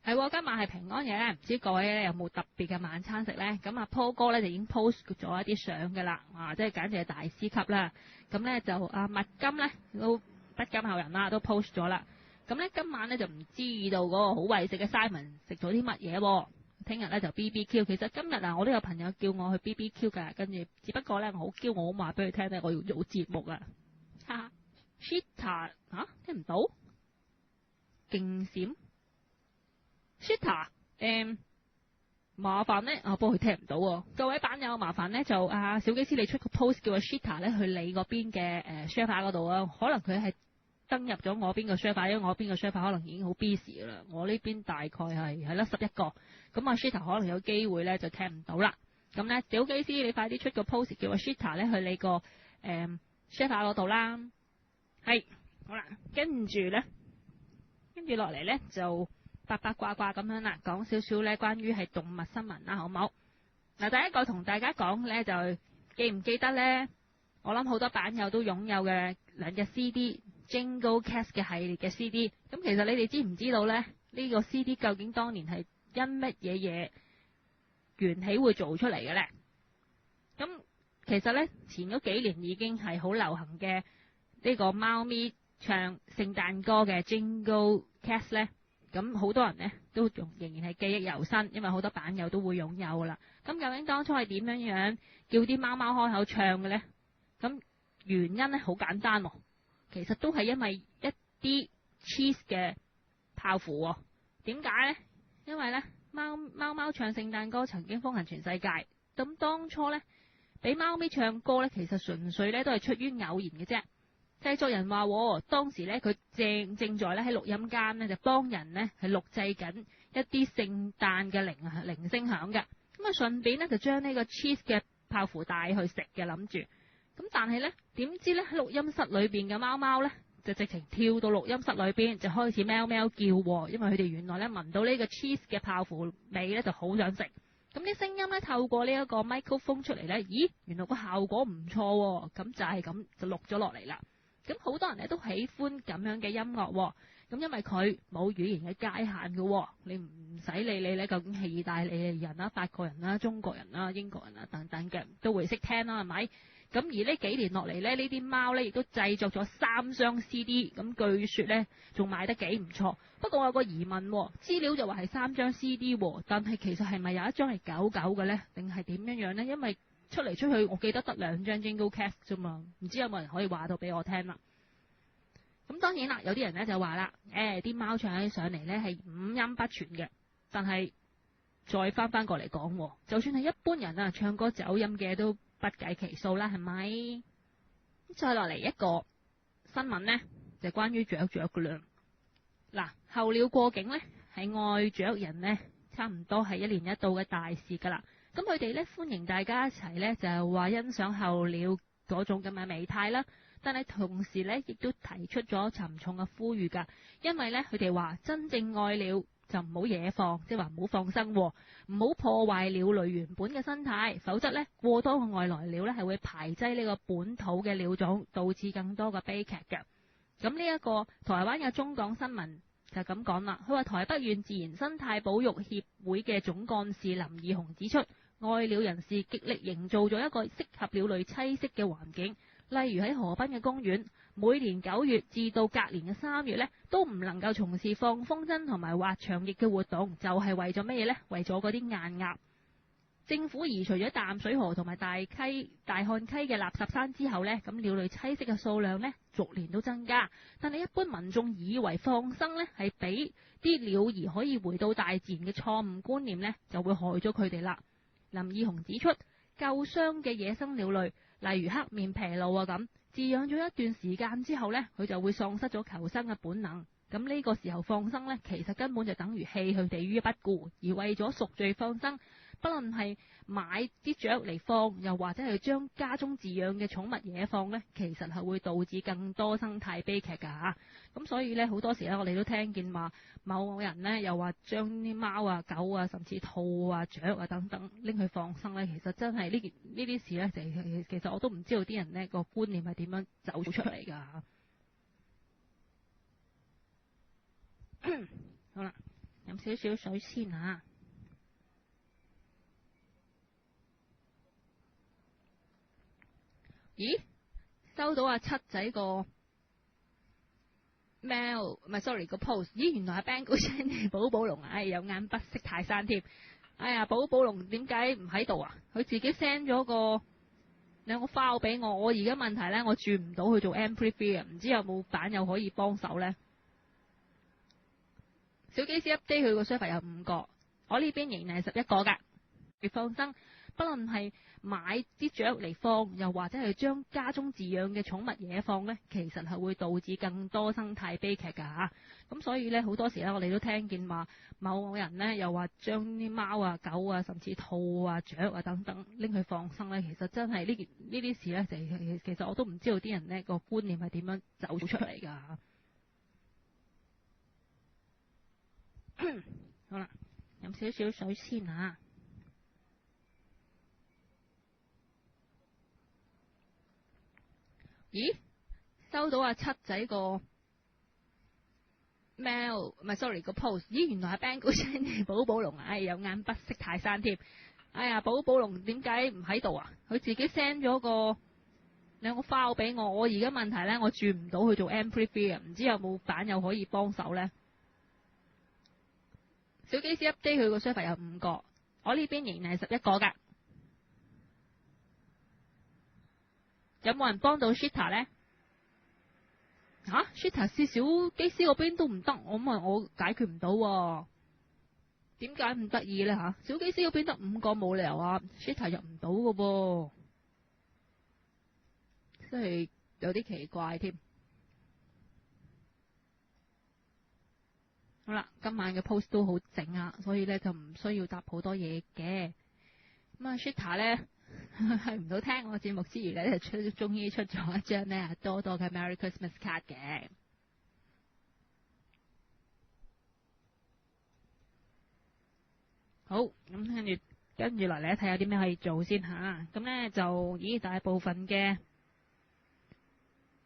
係，今晚係平安夜咧，唔知各位咧有冇特別嘅晚餐食呢？咁阿 Paul 哥咧就已經 post 咗一啲相嘅啦，即係簡直係大師級啦。咁咧就阿麥金咧都不甘後人啦，都 post 咗啦。咁咧今晚咧就唔知道嗰個好為食嘅 Simon 食咗啲乜嘢喎。聽日咧就 BBQ， 其實今日我都有朋友叫我去 BBQ 㗎，跟住只不過咧我好驕傲，我話俾佢聽咧，我要做節目啊。哈哈 Shita 聽唔到，勁閃 Shita 麻煩咧，不過佢聽唔到喎。各位版友麻煩咧就小機師你出個 post 叫阿 Shita 咧去你嗰邊嘅server 嗰度啊，可能佢係登入咗我邊個 server， 因為我邊個 server 可能已經好 busy 㗎啦。我呢邊大概係啦11個。咁阿 Shita 可能有機會咧就聽唔到啦。咁咧小機師你快啲出個 post 叫阿 Shita 咧去你個server 嗰度啦。係，好啦，跟住落嚟咧就八卦咁樣啦，講少少咧關於係動物新聞啦，好唔好？嗱，第一個同大家講咧就記唔記得咧？我諗好多版友都擁有嘅兩隻 CD Jingle Cast 嘅系列嘅 CD。咁其實你哋知唔知道咧？呢個 CD 究竟當年係因乜嘢緣起會做出嚟嘅咧？咁其實咧前嗰幾年已經係好流行嘅呢個貓咪唱聖誕歌嘅 Jingle Cast 咧，咁好多人咧都仍然係記憶猶新，因為好多版友都會擁有噶啦。咁究竟當初係點樣叫啲貓貓開口唱嘅咧？咁原因咧好簡單喎，其實都係因為一啲 cheese 嘅泡芙喎。點解咧？因為咧貓貓唱聖誕歌曾經風行全世界。咁當初咧俾貓咪唱歌咧，其實純粹咧都係出於偶然嘅啫。製作人話當時咧佢正在咧喺錄音間咧就幫人咧係錄製緊一啲聖誕嘅鈴聲響嘅。咁啊順便咧就將呢個 cheese 嘅泡芙帶去食嘅諗住。咁但係咧點知咧喺錄音室裏邊嘅貓貓咧就直情跳到錄音室裏邊就開始喵喵叫，因為佢哋原來咧聞到呢個 cheese 嘅泡芙味咧就好想食。咁啲聲音咧透過呢一個 microphone 出嚟咧，咦原來個效果唔錯，咁就係咁就錄咗落嚟啦。咁好多人咧都喜歡咁樣嘅音樂，咁因為佢冇語言嘅界限嘅，你唔使理你咧究竟係意大利人啦、法國人啦、中國人啦、英國人啦等等嘅都會識聽啦，係咪？咁而呢幾年落嚟咧，呢啲貓咧亦都製作咗3張 CD， 咁據說咧仲賣得幾唔錯。不過我有個疑問，資料就話係3張 CD， 但係其實係咪有一張係狗狗嘅咧，定係點樣樣咧？因為出嚟出去，我記得得2張 Jingle Cast 啫嘛，唔知有冇人可以話到俾我聽啦。咁當然啦，有啲人咧就話啦，啲貓唱起上嚟咧係五音不全嘅，但係再翻過嚟講，就算係一般人啊唱歌走音嘅都不計其數啦，係咪？再落嚟一個新聞呢，就關於雀嘅啦。嗱，候鳥過境呢，係愛雀人呢，差唔多係1年1度嘅大事噶啦。咁佢哋呢，歡迎大家一齊呢，就係話欣賞候鳥嗰種咁嘅美態啦。但係同時呢，亦都提出咗沉重嘅呼籲噶，因為呢，佢哋話真正愛鳥就唔好野放，即係話唔好放生，唔好破壞鳥類原本嘅生態，否則呢，過多嘅外來鳥呢係會排擠呢個本土嘅鳥種，導致更多嘅悲劇嘅。咁呢一個台灣嘅中廣新聞就咁講啦。佢話台北縣自然生態保育協會嘅總幹事林義雄指出，愛鳥人士極力營造咗一個適合鳥類棲息嘅環境，例如喺河濱嘅公園，每年9月至到隔年嘅3月呢，都唔能夠從事放風箏同埋滑翔翼嘅活動，就係為咗乜嘢呢？為咗嗰啲硬鴨。政府移除咗淡水河同埋大漢溪嘅垃圾山之後呢，咁鳥類棲息嘅數量呢，逐年都增加。但係一般民眾以為放生呢係俾啲鳥兒可以回到大自然嘅錯誤觀念呢，就會害咗佢哋啦。林義雄指出，救傷嘅野生鳥類，例如黑面琵鷺啊咁，飼養咗一段時間之後呢，佢就會喪失咗求生嘅本能。咁呢個時候放生呢，其實根本就等於棄佢哋於一不顧，而為咗贖罪放生。不論係買啲雀嚟放，又或者係將家中飼養嘅寵物野放呢，其實係會導致更多生態悲劇㗎嚇。咁所以呢，好多時呢，我哋都聽見話某人呢又話將啲貓啊、狗啊，甚至兔啊、雀啊等等拎去放生呢。其實真係呢啲事呢，其實我都唔知道啲人呢個觀念係點樣走出嚟㗎。好啦，飲少少水先嚇。咦？收到阿七仔個 mail， 唔係 sorry 個 post。咦，原來係 Bangor Jenny 寶寶龍啊！有眼不識泰山添。哎呀，寶寶龍點解唔喺度啊？佢自己 send 咗兩個 file 俾我。我而家問題咧，我轉唔到去做 MP3 啊，唔知有冇版友可以幫手咧？小機師 update 佢個 server 有5個，我呢邊仍然係11個㗎。要放生，不論係買啲雀嚟放，又或者係將家中飼養嘅寵物野放呢，其實係會導致更多生態悲劇㗎嚇。咁所以呢，好多時呢，我哋都聽見話某人呢又話將啲貓啊、狗啊，甚至兔啊、雀啊等等拎去放生呢。其實真係呢啲事呢，其實我都唔知道啲人呢個觀念係點樣走出嚟㗎嚇。好啦，飲少少水先嚇。咦？收到阿七仔個 mail， 唔係 sorry 個 post。咦，原來係 Bangor Jenny 寶寶龍啊！有眼不識泰山添。哎呀，寶寶龍點解唔喺度啊？佢自己 send 咗兩個 file 俾我。我而家問題咧，我轉唔到去做 MP3 啊，唔知有冇版友可以幫手咧？小機師 update 佢個 server 有5個，我呢邊仍然係11個㗎。有冇人幫到 Shita 咧？嚇 Shita 試小機師嗰邊都唔得，我解決唔到喎。點解唔得意咧嚇？小機師嗰邊得5個，冇理由啊 Shita 入唔到嘅噃，真係有啲奇怪添。好啦，今晚嘅 post 都好靜啊，所以咧就唔需要答好多嘢嘅。咁啊 Shita 咧係唔到聽我節目之餘咧，就終於出咗一張咧多多嘅 Merry Christmas card 嘅。好，咁跟住落嚟睇下啲咩可以做先嚇。咁咧就大部分嘅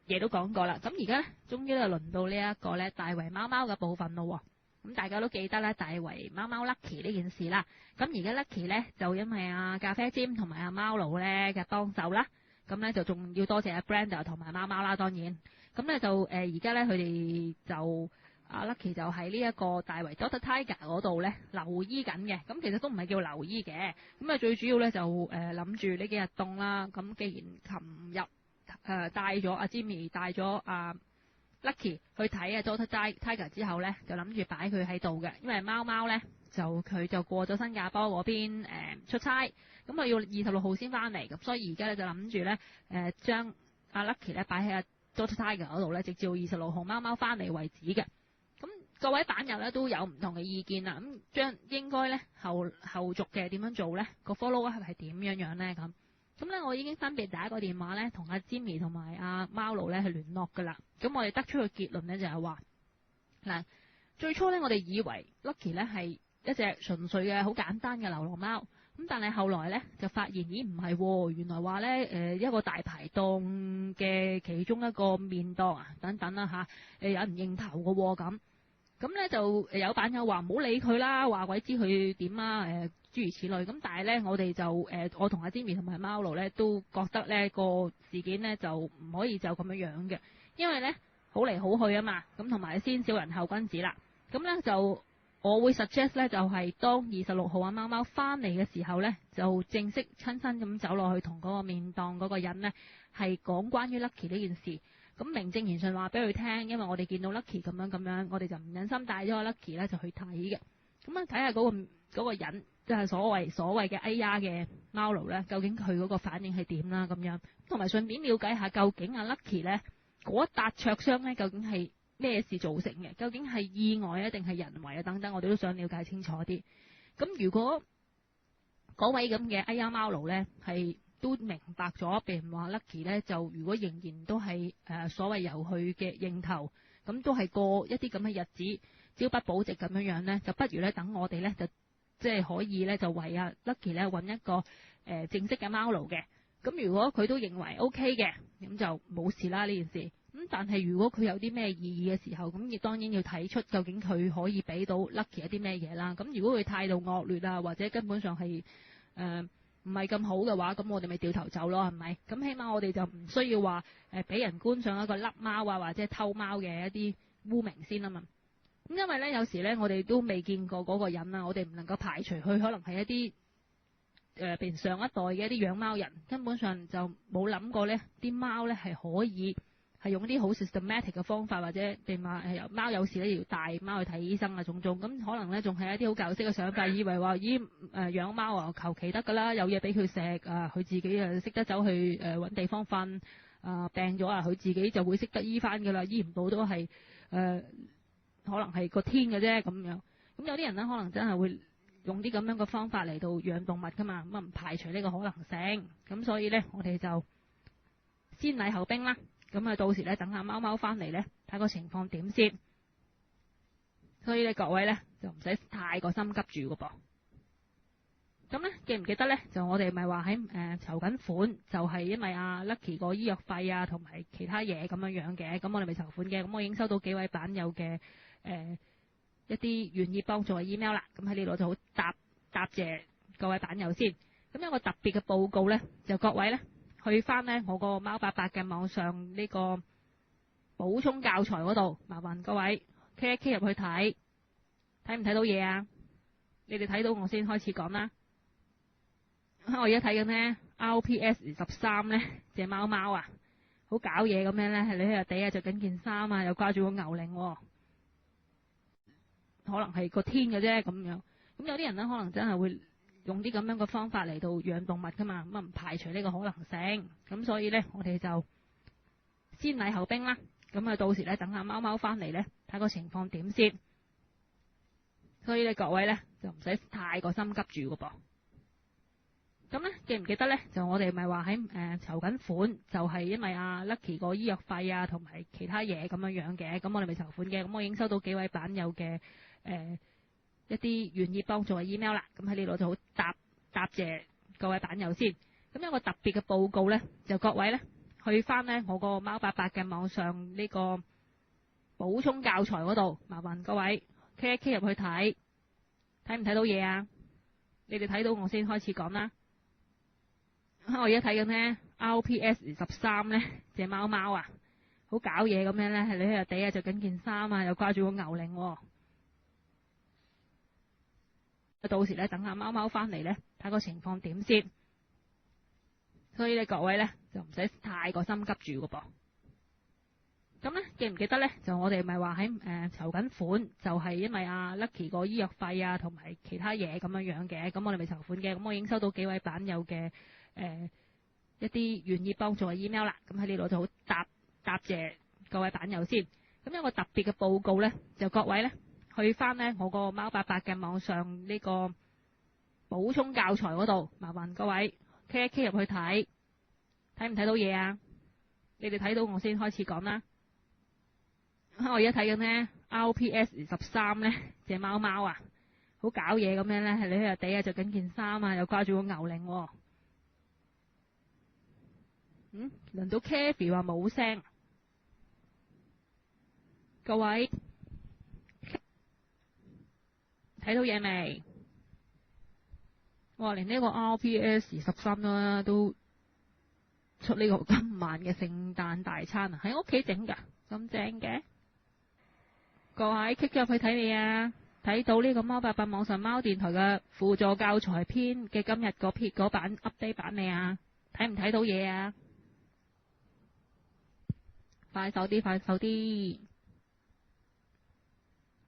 嘢都講過啦。咁而家終於就輪到呢一個咧大圍貓貓嘅部分咯。咁大家都記得咧大圍貓貓 Lucky 呢件事啦。咁而家 Lucky 咧就因為阿咖啡尖同埋阿貓佬咧嘅幫手啦，咁咧就仲要多謝阿 Brenda 同埋貓貓啦，當然。咁咧就而家咧佢哋就阿 Lucky 就喺呢一個大圍 Dr. Tiger 嗰度咧留醫緊嘅。咁其實都唔係叫留醫嘅。咁啊最主要咧就諗住呢幾日凍啦。咁既然琴日帶咗阿 Jimmy 帶咗阿Lucky 去睇啊 Dr. Tiger 之後咧，就諗住擺佢喺度嘅，因為貓貓咧佢就過咗新加坡嗰邊出差，咁佢要26號先翻嚟，咁所以而家咧就諗住咧將阿 Lucky 咧擺喺阿 Dr. Tiger 嗰度咧，直至到26號貓貓翻嚟為止嘅。咁各位版友咧都有唔同嘅意見啦，咁將應該咧後續嘅點樣做咧，個 follow up 係點樣咧咁。咁咧，我已經分別打一個電話咧，同阿 Jimmy 同埋阿貓奴咧去聯絡噶啦。咁我哋得出個結論咧，就係話嗱，最初咧我哋以為 Lucky 咧係一隻純粹嘅好簡單嘅流浪貓，咁但係後來咧就發現咦唔係，原來話咧一個大排檔嘅其中一個麵檔啊等等啦嚇，有人認頭嘅喎咁。咁咧就有版友話唔好理佢啦，話鬼知佢點啊，諸如此類。咁但係咧，我哋就我同阿 Jimmy 同埋貓奴咧都覺得咧個事件咧就唔可以就咁樣嘅，因為咧好嚟好去啊嘛。咁同埋先小人後君子啦。咁咧就我會 suggest 咧就係當26號阿貓貓翻嚟嘅時候咧，就正式親身咁走落去同嗰個面檔嗰個人咧係講關於 Lucky 呢件事。咁名正言順話俾佢聽，因為我哋見到 Lucky 咁樣，我哋就唔忍心帶咗個 Lucky 咧就去睇嘅。咁啊睇下嗰個人，即係所謂嘅哎呀嘅貓奴咧，究竟佢嗰個反應係點啦咁樣，同埋順便了解下究竟阿 Lucky 咧嗰一笪灼傷咧究竟係咩事造成嘅？究竟係意外啊定係人為啊等等，我哋都想了解清楚啲。咁如果嗰位咁嘅哎呀貓奴咧係都明白咗，譬如話 Lucky 咧，就如果仍然都係所謂由佢嘅認頭，咁都係過一啲咁嘅日子，朝不保夕咁樣咧，就不如咧等我哋咧就即係可以咧就為阿 Lucky 咧揾一個正式嘅貓奴嘅。咁如果佢都認為 OK 嘅，咁就冇事啦呢件事。咁但係如果佢有啲咩異議嘅時候，咁亦當然要睇出究竟佢可以俾到 Lucky 一啲咩嘢啦。咁如果佢態度惡劣啊，或者根本上係唔係咁好嘅話，咁我哋咪掉頭走咯，係咪？咁起碼我哋就唔需要話俾人冠上一個甩貓啊或者偷貓嘅一啲污名先啊嘛。咁因為咧有時咧我哋都未見過嗰個人啊，我哋唔能夠排除佢可能係一啲譬如上一代嘅一啲養貓人，根本上就冇諗過咧啲貓咧係可以係用啲好 systematic 嘅方法，或者譬如話貓有時咧要帶貓去睇醫生啊種種，咁可能咧仲係一啲好舊式嘅想法，以為話咦養貓啊求其得㗎啦，有嘢俾佢食啊，佢自己識得走去揾地方瞓病咗啊，佢自己就會識得醫翻㗎啦，醫唔到都係可能係個天嘅啫咁樣。咁有啲人咧可能真係會用啲咁樣嘅方法嚟到養動物㗎嘛，咁啊唔排除呢個可能性。咁所以咧我哋就先禮後兵啦。咁啊，到時咧等下貓貓翻嚟咧，睇個情況點先。所以咧，各位咧就唔使太過心急住㗎噃。咁咧，記唔記得咧？就我哋咪話喺籌緊款，就係因為阿 Lucky 個醫藥費啊，同埋其他嘢咁樣嘅。咁我哋咪籌款嘅。咁我已經收到幾位版友嘅一啲願意幫助嘅 email 啦。咁喺呢度就好答謝各位版友先。咁有個特別嘅報告咧，就各位咧。去翻呢我個貓伯伯嘅網上呢個補充教材嗰度，麻煩各位 click 入去睇唔睇到嘢啊？你哋睇到我先開始講啦。我而家睇緊呢 RPS 13呢隻貓貓啊，好搞嘢咁樣咧，係你喺度地啊着緊件衫啊，又掛住個牛鈴喎，可能係個天嘅啫咁樣。咁有啲人呢，可能真係會用啲咁樣嘅方法嚟到養動物㗎嘛，咁啊唔排除呢個可能性。咁所以咧，我哋就先禮後兵啦。咁啊，到時咧等下貓貓翻嚟咧，睇個情況點先。所以咧，各位咧就唔使太過心急住㗎噃。咁咧，記唔記得咧？就我哋咪話喺籌緊款，就係因為阿 Lucky 個醫藥費啊，同埋其他嘢咁樣嘅。咁我哋咪籌款嘅。咁我已經收到幾位版友嘅一啲願意幫助嘅 email 啦，咁喺呢度就好答謝各位版友先。咁有個特別嘅報告咧，就各位咧去翻呢我個貓伯伯嘅網上呢個補充教材嗰度，麻煩各位 click 入去睇唔睇到嘢啊？你哋睇到我先開始講啦。我而家睇緊呢 RPS 13呢隻貓貓啊，好搞嘢咁樣咧，係你喺度地啊着緊件衫啊，又掛住個牛鈴喎。到時咧等下貓貓翻嚟咧，睇個情況點先。所以咧，各位咧就唔使太過心急住㗎噃。咁咧，記唔記得咧？就我哋咪話喺籌緊款，就係因為阿 Lucky 個醫藥費啊，同埋其他嘢咁樣嘅。咁我哋咪籌款嘅。咁我已經收到幾位版友嘅一啲願意幫助嘅 email 啦。咁喺呢度就好答謝各位版友先。咁有個特別嘅報告咧，就各位咧去翻呢我個貓伯伯嘅網上呢個補充教材嗰度，麻煩各位 click 入去睇唔睇到嘢啊？你哋睇到我先開始講啦。我而家睇緊呢 RPS 13呢隻貓貓啊，好搞嘢咁樣咧，係你喺度地啊着緊件衫啊，又掛住個牛鈴喎。輪到 Kathy 話冇聲，各位睇到嘢未？哇！連呢個 RPS 13啦都出呢個今晚嘅聖誕大餐啊，喺屋企整㗎，咁正嘅。各位 click 入去睇你啊！睇到呢個貓爸爸網上貓電台嘅輔助教材篇嘅今日嗰版 update 版未啊？睇唔睇到嘢啊？快手啲，快手啲！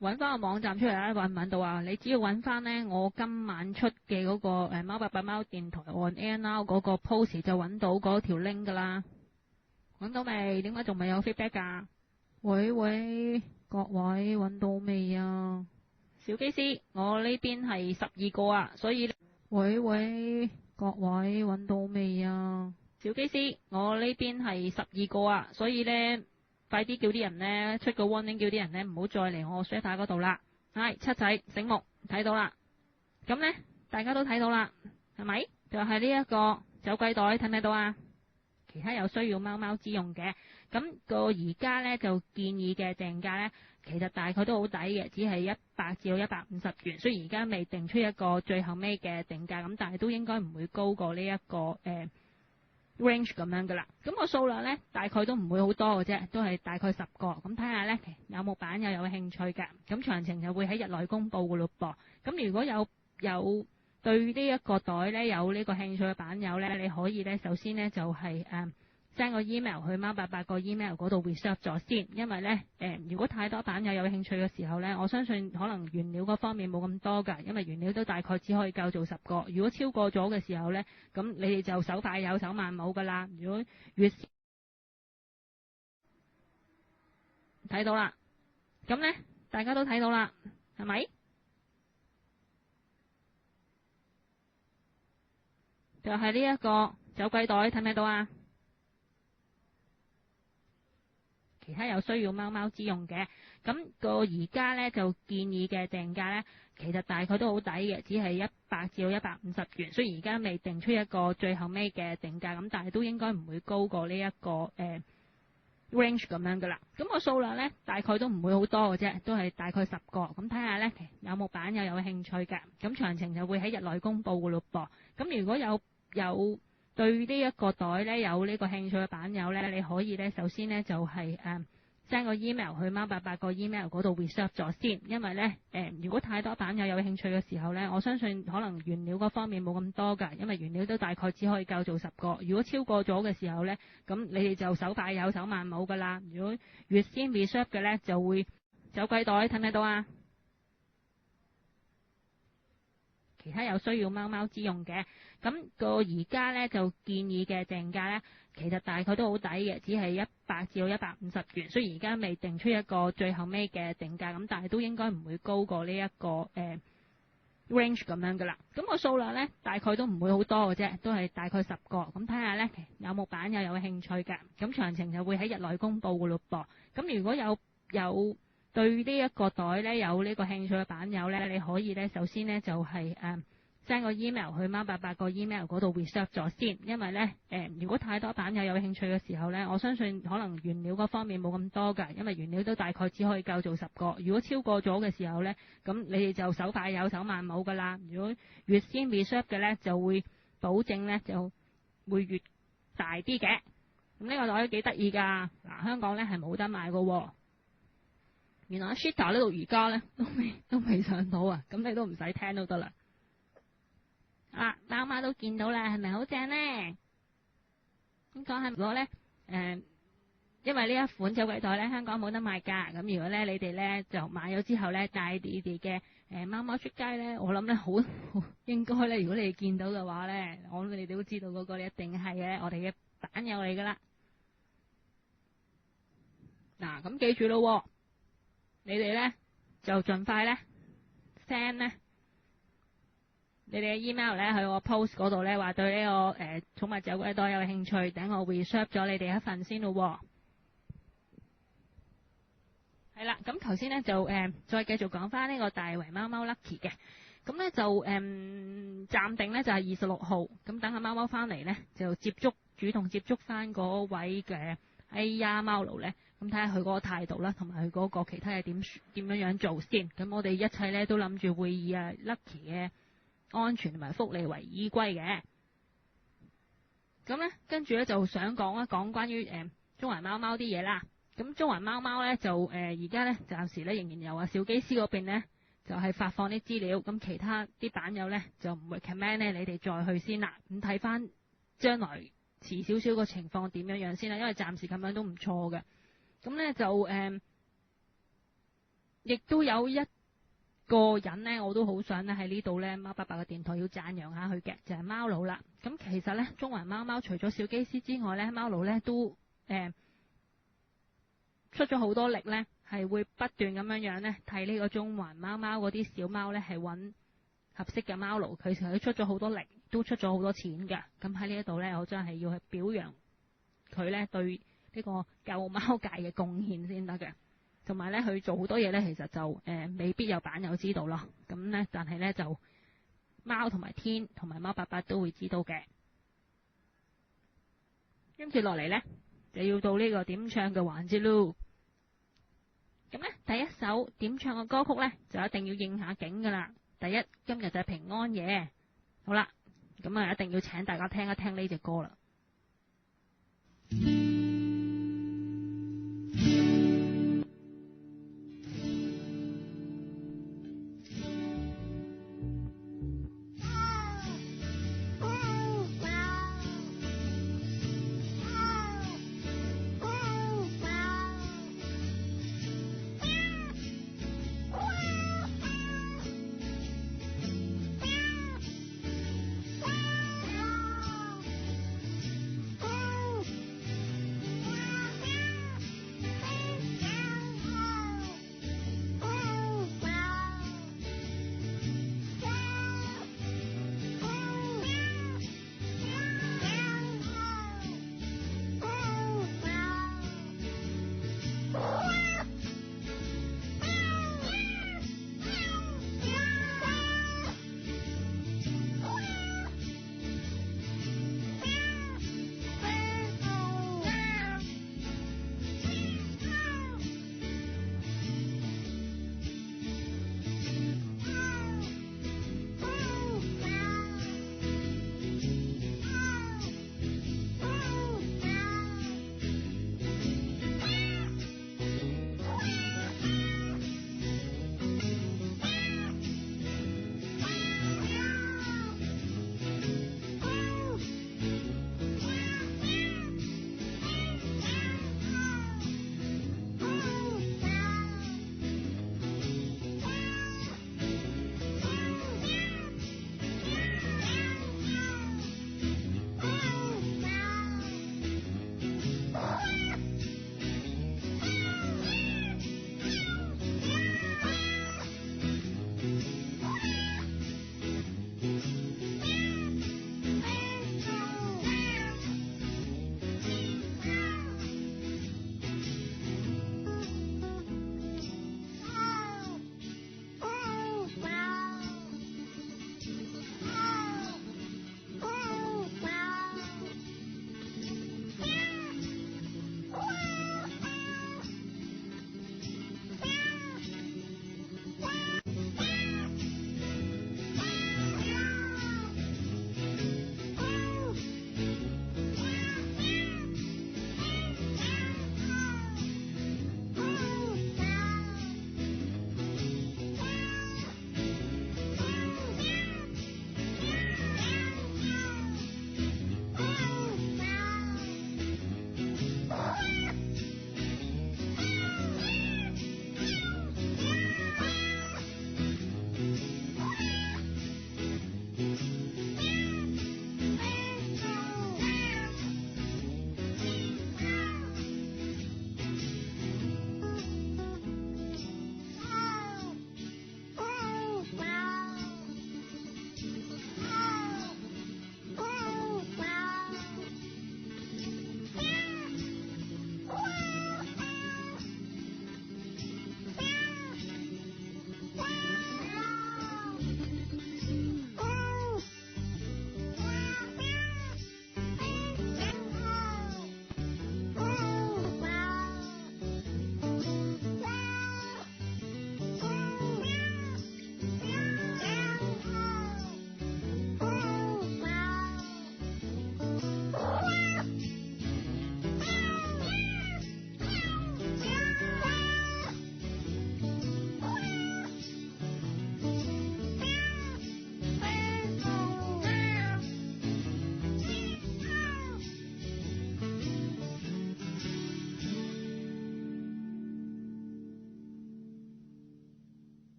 揾翻個網站出嚟啦，揾唔揾到啊？你只要揾翻呢我今晚出嘅嗰個貓爸爸貓電台 on air now 嗰個 post 就揾到嗰條 link 噶啦。揾到未？點解仲未有 feedback 㗎？喂，各位揾到未啊？小機師，我呢邊係12個啊，所以喂，各位揾到未啊？小機師，我呢邊係12個啊，所以呢，快啲叫啲人呢，出個 warning 叫啲人呢，唔好再嚟我 server 嗰度啦。係七仔醒目睇到啦，咁呢，大家都睇到啦，係咪？就係呢一個走鬼袋，睇唔睇到啊？其他有需要貓貓之用嘅，咁個而家呢，就建議嘅訂價呢，其實大概都好抵嘅，只係100至到150元。雖然而家未定出一個最後尾嘅定價，咁但係都應該唔會高過呢一個range 咁樣噶啦。咁個數量呢，大概都唔會好多嘅啫，都係大概10個。咁睇下呢，有冇版友有興趣嘅，咁詳情就會喺日內公佈嘅咯噃。咁如果有對呢一個袋呢有呢個興趣嘅版友呢，你可以呢首先呢就係send 個 email 去貓88個 email 嗰度 reserve 咗先，因為呢如果太多版友有興趣嘅時候呢，我相信可能原料嗰方面冇咁多㗎，因為原料都大概只可以夠做10個。如果超過咗嘅時候呢，咁你哋就手快有手慢冇㗎啦。如果越睇到啦，咁呢大家都睇到啦，係咪？就係呢一個走鬼袋，睇唔睇到啊？其他有需要貓貓之用嘅，咁個而家呢，就建議嘅訂價呢，其實大概都好抵嘅，只係100至到150元。雖然而家未定出一個最後尾嘅定價，咁但係都應該唔會高過呢一個range 咁樣噶啦。咁個數量呢，大概都唔會好多嘅啫，都係大概10個。咁睇下呢，有冇版友有興趣嘅，咁詳情就會喺日內公佈嘅咯噃。咁如果有對呢一個袋呢有呢個興趣嘅版友呢，你可以呢首先呢就係send 個 email 去貓88個 email 嗰度 reserve 咗先，因為呢如果太多版友有興趣嘅時候呢，我相信可能原料嗰方面冇咁多㗎，因為原料都大概只可以夠做10個。如果超過咗嘅時候呢，咁你哋就手快有手慢冇㗎啦。如果越先 reserve 嘅呢，就會走鬼袋，睇唔睇到啊？其他有需要貓貓之用嘅，咁個而家呢，就建議嘅訂價呢，其實大概都好抵嘅，只係100至到150元。雖然而家未定出一個最後尾嘅定價，咁但係都應該唔會高過呢一個range 咁樣噶啦。咁個數量呢，大概都唔會好多嘅啫，都係大概10個。咁睇下呢，有冇版友有興趣嘅，咁詳情就會喺日內公佈嘅咯噃。咁如果有對呢一個袋呢有呢個興趣嘅版友呢，你可以呢首先呢就係send 個 email 去貓88個 email 嗰度 reserve 咗先，因為呢如果太多版友有興趣嘅時候呢，我相信可能原料嗰方面冇咁多㗎，因為原料都大概只可以夠做10個。如果超過咗嘅時候呢，咁你哋就手快有手慢冇㗎啦。如果越先 reserve 嘅呢，就會保證呢就會越大啲嘅。咁呢個袋都幾得意㗎，嗱香港呢係冇得買㗎喎。原來 Shita 呢度而家呢都未上到啊，咁你都唔使聽都得啦。貓貓都見到啦，係咪好正呢？咁講係如果呢，因為呢一款走鬼袋呢，香港冇得賣㗎。咁如果呢，你哋呢就買咗之後呢，帶你哋嘅貓貓出街呢，我諗呢好應該呢，如果你哋見到嘅話呢，我諗你哋都知道嗰個一定係我哋嘅版友嚟㗎啦。嗱，咁記住咯。你哋呢就盡快呢 send 呢你哋嘅 email 呢去我 post 嗰度呢，話對呢個寵物走鬼袋有興趣，等我 reserve 咗你哋一份先咯。係啦，咁頭先呢就再繼續講翻呢個大圍貓貓 Lucky 嘅，咁呢就暫定呢就係26號，咁等下貓貓翻嚟呢，就主動接觸翻嗰位嘅哎呀貓奴咧，咁睇下佢嗰個態度啦，同埋佢嗰個其他嘢點樣做先。咁我哋一切咧都諗住會以Lucky 嘅安全同埋福利為依歸嘅。咁咧跟住咧就想講一講關於中環貓貓啲嘢啦。咁中環貓貓咧就而家咧暫時咧仍然有小機師嗰邊咧就係發放啲資料，咁其他啲版友咧就唔會 recommend 咧你哋再去先啦。咁睇翻將來遲少少個情況點樣先啦，因為暫時咁樣都唔錯嘅。咁咧就亦都有一個人咧，我都好想咧喺呢度咧貓爸爸嘅電台要讚揚下佢嘅，就係貓佬啦。咁其實咧中環貓貓除咗小機師之外咧，貓佬咧都出咗好多力咧，係會不斷咁樣咧替呢個中環貓貓嗰啲小貓咧係揾合適嘅貓奴。佢出咗好多力，都出咗好多錢㗎。咁喺呢一度咧，我真係要去表揚佢咧對呢個救貓界嘅貢獻先得嘅。同埋咧，佢做好多嘢咧，其實就未必有版友知道咯。咁咧，但係咧就貓同埋天同埋貓爸爸都會知道嘅。跟住落嚟咧，就要到呢個點唱嘅環節咯。咁咧，第一首點唱嘅歌曲咧，就一定要應下景噶啦。第一，今日就係平安夜。好啦，咁啊，一定要請大家聽一聽呢隻歌啦。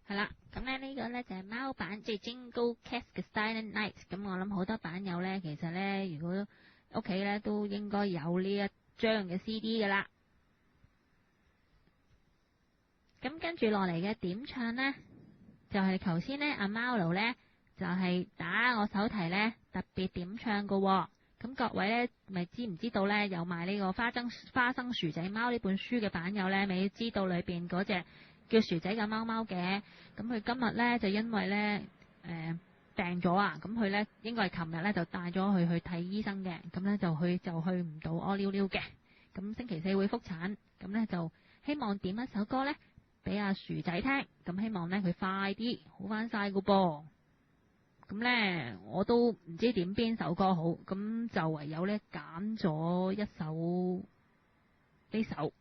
係啦，咁咧呢個咧就係貓版即係 Jingle Cats 嘅 Silent Night。咁我諗好多版友咧，其實咧如果屋企咧都應該有呢一張嘅 CD 噶啦。咁跟住落嚟嘅點唱咧，就係頭先咧阿貓奴咧就係打我手提咧特別點唱噶喎。咁各位咧咪知唔知道咧有賣呢個花生薯仔貓呢本書嘅版友咧，咪知道裏邊嗰隻叫薯仔嘅貓貓嘅。咁佢今日咧就因為咧病咗啊，咁佢咧應該係琴日咧就帶咗佢去睇醫生嘅，咁咧就去唔到屙溜溜嘅。咁星期四會復診，咁咧就希望點一首歌咧俾阿薯仔聽，咁希望咧佢快啲好翻晒噶噃。咁咧我都唔知點邊首歌好，咁就唯有咧揀咗一首呢首。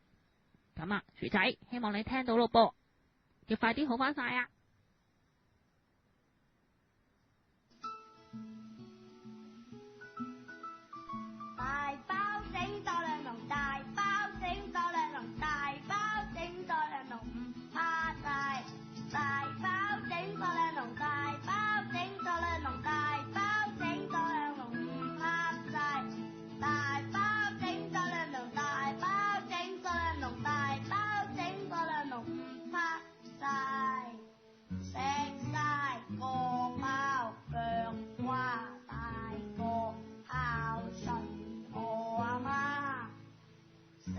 咁啊，薯仔，希望你聽到咯噃，要快啲好翻晒啊！大包整多兩籠，大包整多兩籠，大包整多兩籠，唔怕大。大包整多兩籠，大包整多兩籠，大包整多兩籠，唔怕晒。大包整多兩籠，大包整多兩籠，大包整多兩籠，唔怕晒。食晒個貓腳瓜，大個孝順我阿媽。食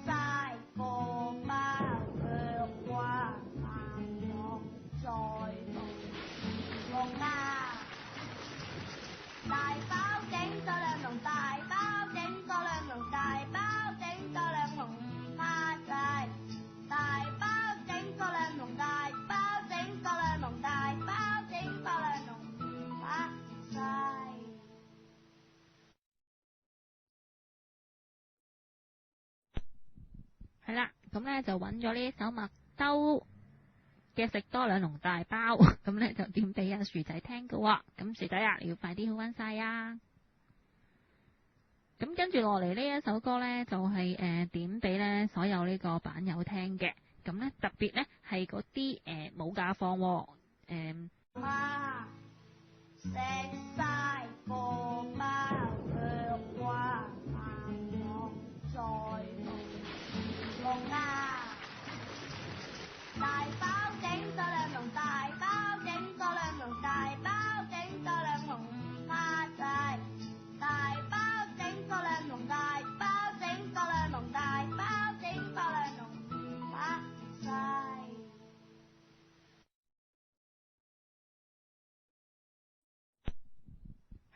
晒個貓腳瓜，慢樂再龍啊！大包整多兩籠，大包整多兩籠，大包整多兩籠，唔怕晒。大包整多兩籠，大包整多兩籠，大包整多兩籠，唔怕晒。係啦，咁咧就揾咗呢首麥兜嘅食多兩籠大包，咁咧就點俾阿薯仔聽噶喎。咁薯仔啊，你要快啲好翻晒啊！咁跟住落嚟呢一首歌咧，就係點俾咧所有呢個版友聽嘅。咁咧特別咧係嗰啲冇假放喎。媽食晒個貓腳瓜，慢樂再龍啊！大包整多兩籠，大包整多兩籠，大包整多兩籠，唔怕晒。大包整多兩籠，大包整多兩籠，大包整多兩籠，唔怕晒。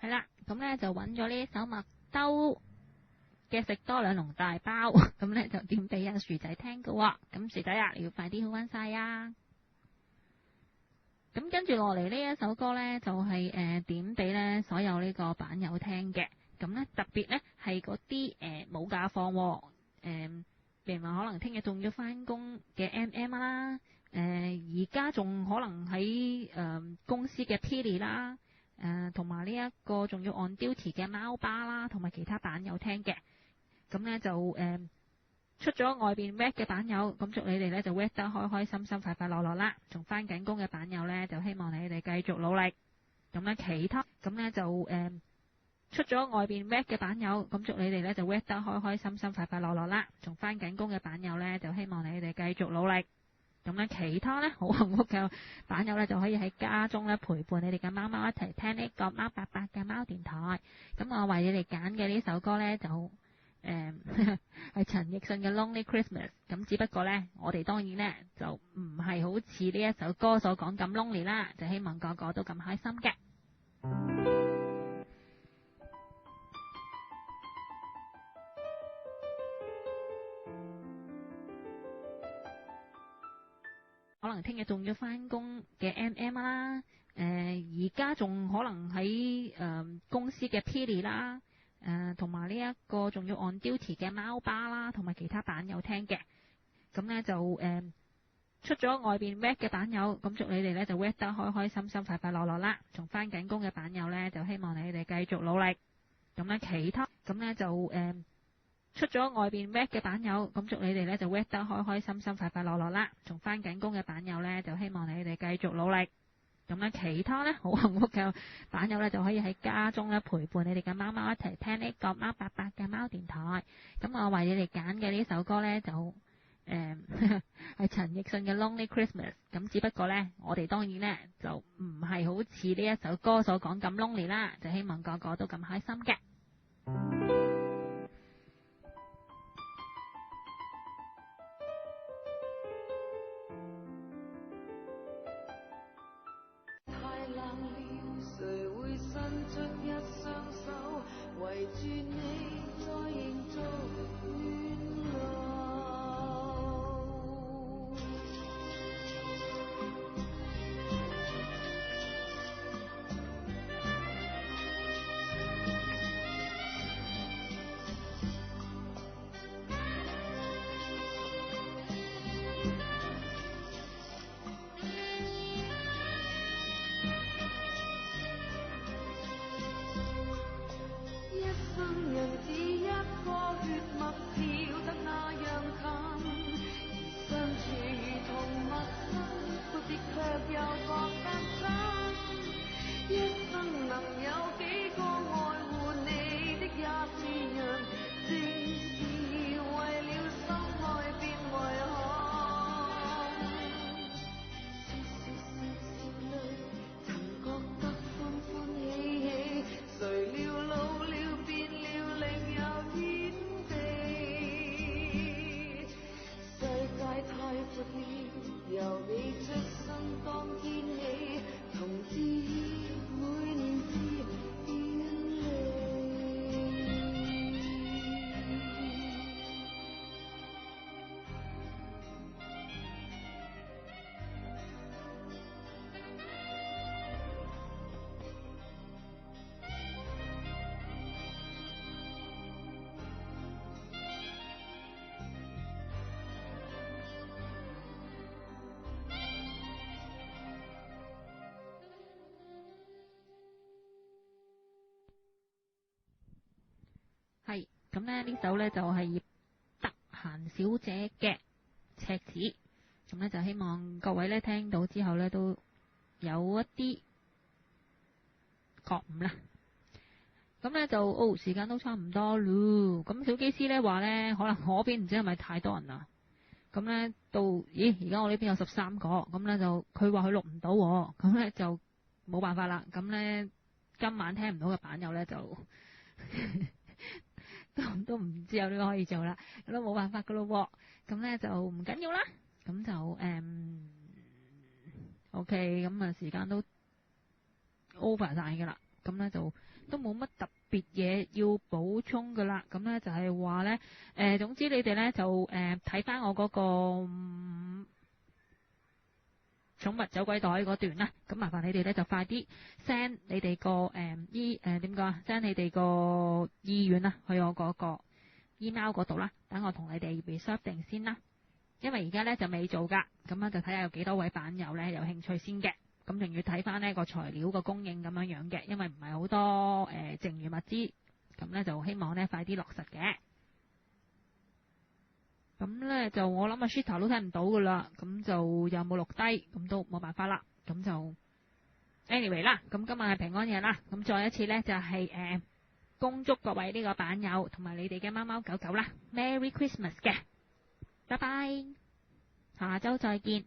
係啦，咁咧就揾咗呢首麥兜嘅食多兩籠大包，咁咧就點俾阿薯仔聽噶喎。咁薯仔啊，你要快啲好翻晒啊！咁跟住落嚟呢一首歌咧，就係點俾咧所有呢個版友聽嘅。咁咧特別咧係嗰啲冇假放喎。譬如話可能聽日仲要翻工嘅 MM 啦，而家仲可能喺公司嘅 Pili 啦。同埋呢一個仲要 on duty 嘅貓巴啦，同埋其他版友聽嘅。咁咧就出咗外邊 work 嘅版友，咁祝你哋咧就 work 得開開心心、快快樂樂啦。仲翻緊工嘅版友咧，就希望你哋繼續努力。咁咧其他咁咧就出咗外邊 work 嘅版友，咁祝你哋咧就 work 得開開心心、快快樂樂啦。仲翻緊工嘅版友咧，就希望你哋繼續努力。咁咧，其他咧好幸福嘅版友咧，就可以喺家中咧陪伴你哋嘅貓貓一齊聽呢個貓伯伯嘅貓電台。咁我為你哋揀嘅呢首歌咧，就係陳奕迅嘅 Lonely Christmas。咁只不過咧，我哋當然咧就唔係好似呢一首歌所講咁 lonely 啦，就希望個個都咁開心嘅。可能聽日仲要翻工嘅 MM 啦，而家仲可能喺公司嘅 Pili 啦，同埋呢一個仲要 on duty 嘅貓巴啦，同埋其他版友聽嘅。咁咧就出咗外邊 work 嘅版友，咁祝你哋咧就 work 得開開心心、快快樂樂啦。仲翻緊工嘅版友咧，就希望你哋繼續努力。咁咧其他咁咧就出咗外邊 work 嘅版友，咁祝你哋咧就 work 得開開心心、快快樂樂啦。仲翻緊工嘅版友咧，就希望你哋繼續努力。咁咧，其他咧好幸福嘅版友咧，就可以喺家中咧陪伴你哋嘅貓貓一齊聽呢個貓伯伯嘅貓電台。咁我為你哋揀嘅呢首歌咧，就係陳奕迅嘅 Lonely Christmas。咁只不過咧，我哋當然咧就唔係好似呢一首歌所講咁 lonely 啦，就希望個個都咁開心嘅。誰會伸出一雙手，圍住你再營造暖流？人似一顆血脈跳得那樣近，相處如同陌生，故事卻又覺得真。一生能有幾個愛護你的也是人，正是為了心愛便為何。笑淚曾覺得歡歡喜喜，誰料老了變了另有天地。世界太闊了，由你出生當天起，同志每年自遠離。係咁咧，呢首咧就係葉德嫻小姐嘅赤子。咁咧就希望各位咧聽到之後咧都有一啲覺悟啦。咁咧就時間都差唔多咯。咁小機師咧話咧，可能我邊唔知係咪太多人啦。咁咧到而家我呢邊有13個，咁咧就佢話佢錄唔到，咁咧就冇辦法啦。咁咧今晚聽唔到嘅版友咧就都唔知有呢個可以做啦，咁都冇辦法噶咯。咁咧就唔緊要啦。咁就OK，咁啊時間都 over 晒噶啦。咁咧就都冇乜特別嘢要補充噶啦。咁咧就係話咧，總之你哋咧就睇翻我嗰個寵物走鬼袋嗰段啦。咁麻煩你哋咧就快啲 send 你哋個點講啊 ，send 你哋個意願啦，去我嗰個 email 嗰度啦。等我同你哋 reserve 定先啦。因為而家咧就未做噶，咁樣就睇下有幾多位版友咧有興趣先嘅。咁仲要睇翻呢個材料個供應咁樣樣嘅，因為唔係好多剩餘物資，咁咧就希望咧快啲落實嘅。咁咧就我諗阿 Shita 都聽唔到噶啦，咁就有冇錄低，咁都冇辦法啦。咁就 anyway 啦，咁今晚係平安夜啦，咁再一次咧就係恭祝各位呢個版友同埋你哋嘅貓貓狗狗啦 ，Merry Christmas 嘅，拜拜，下週再見。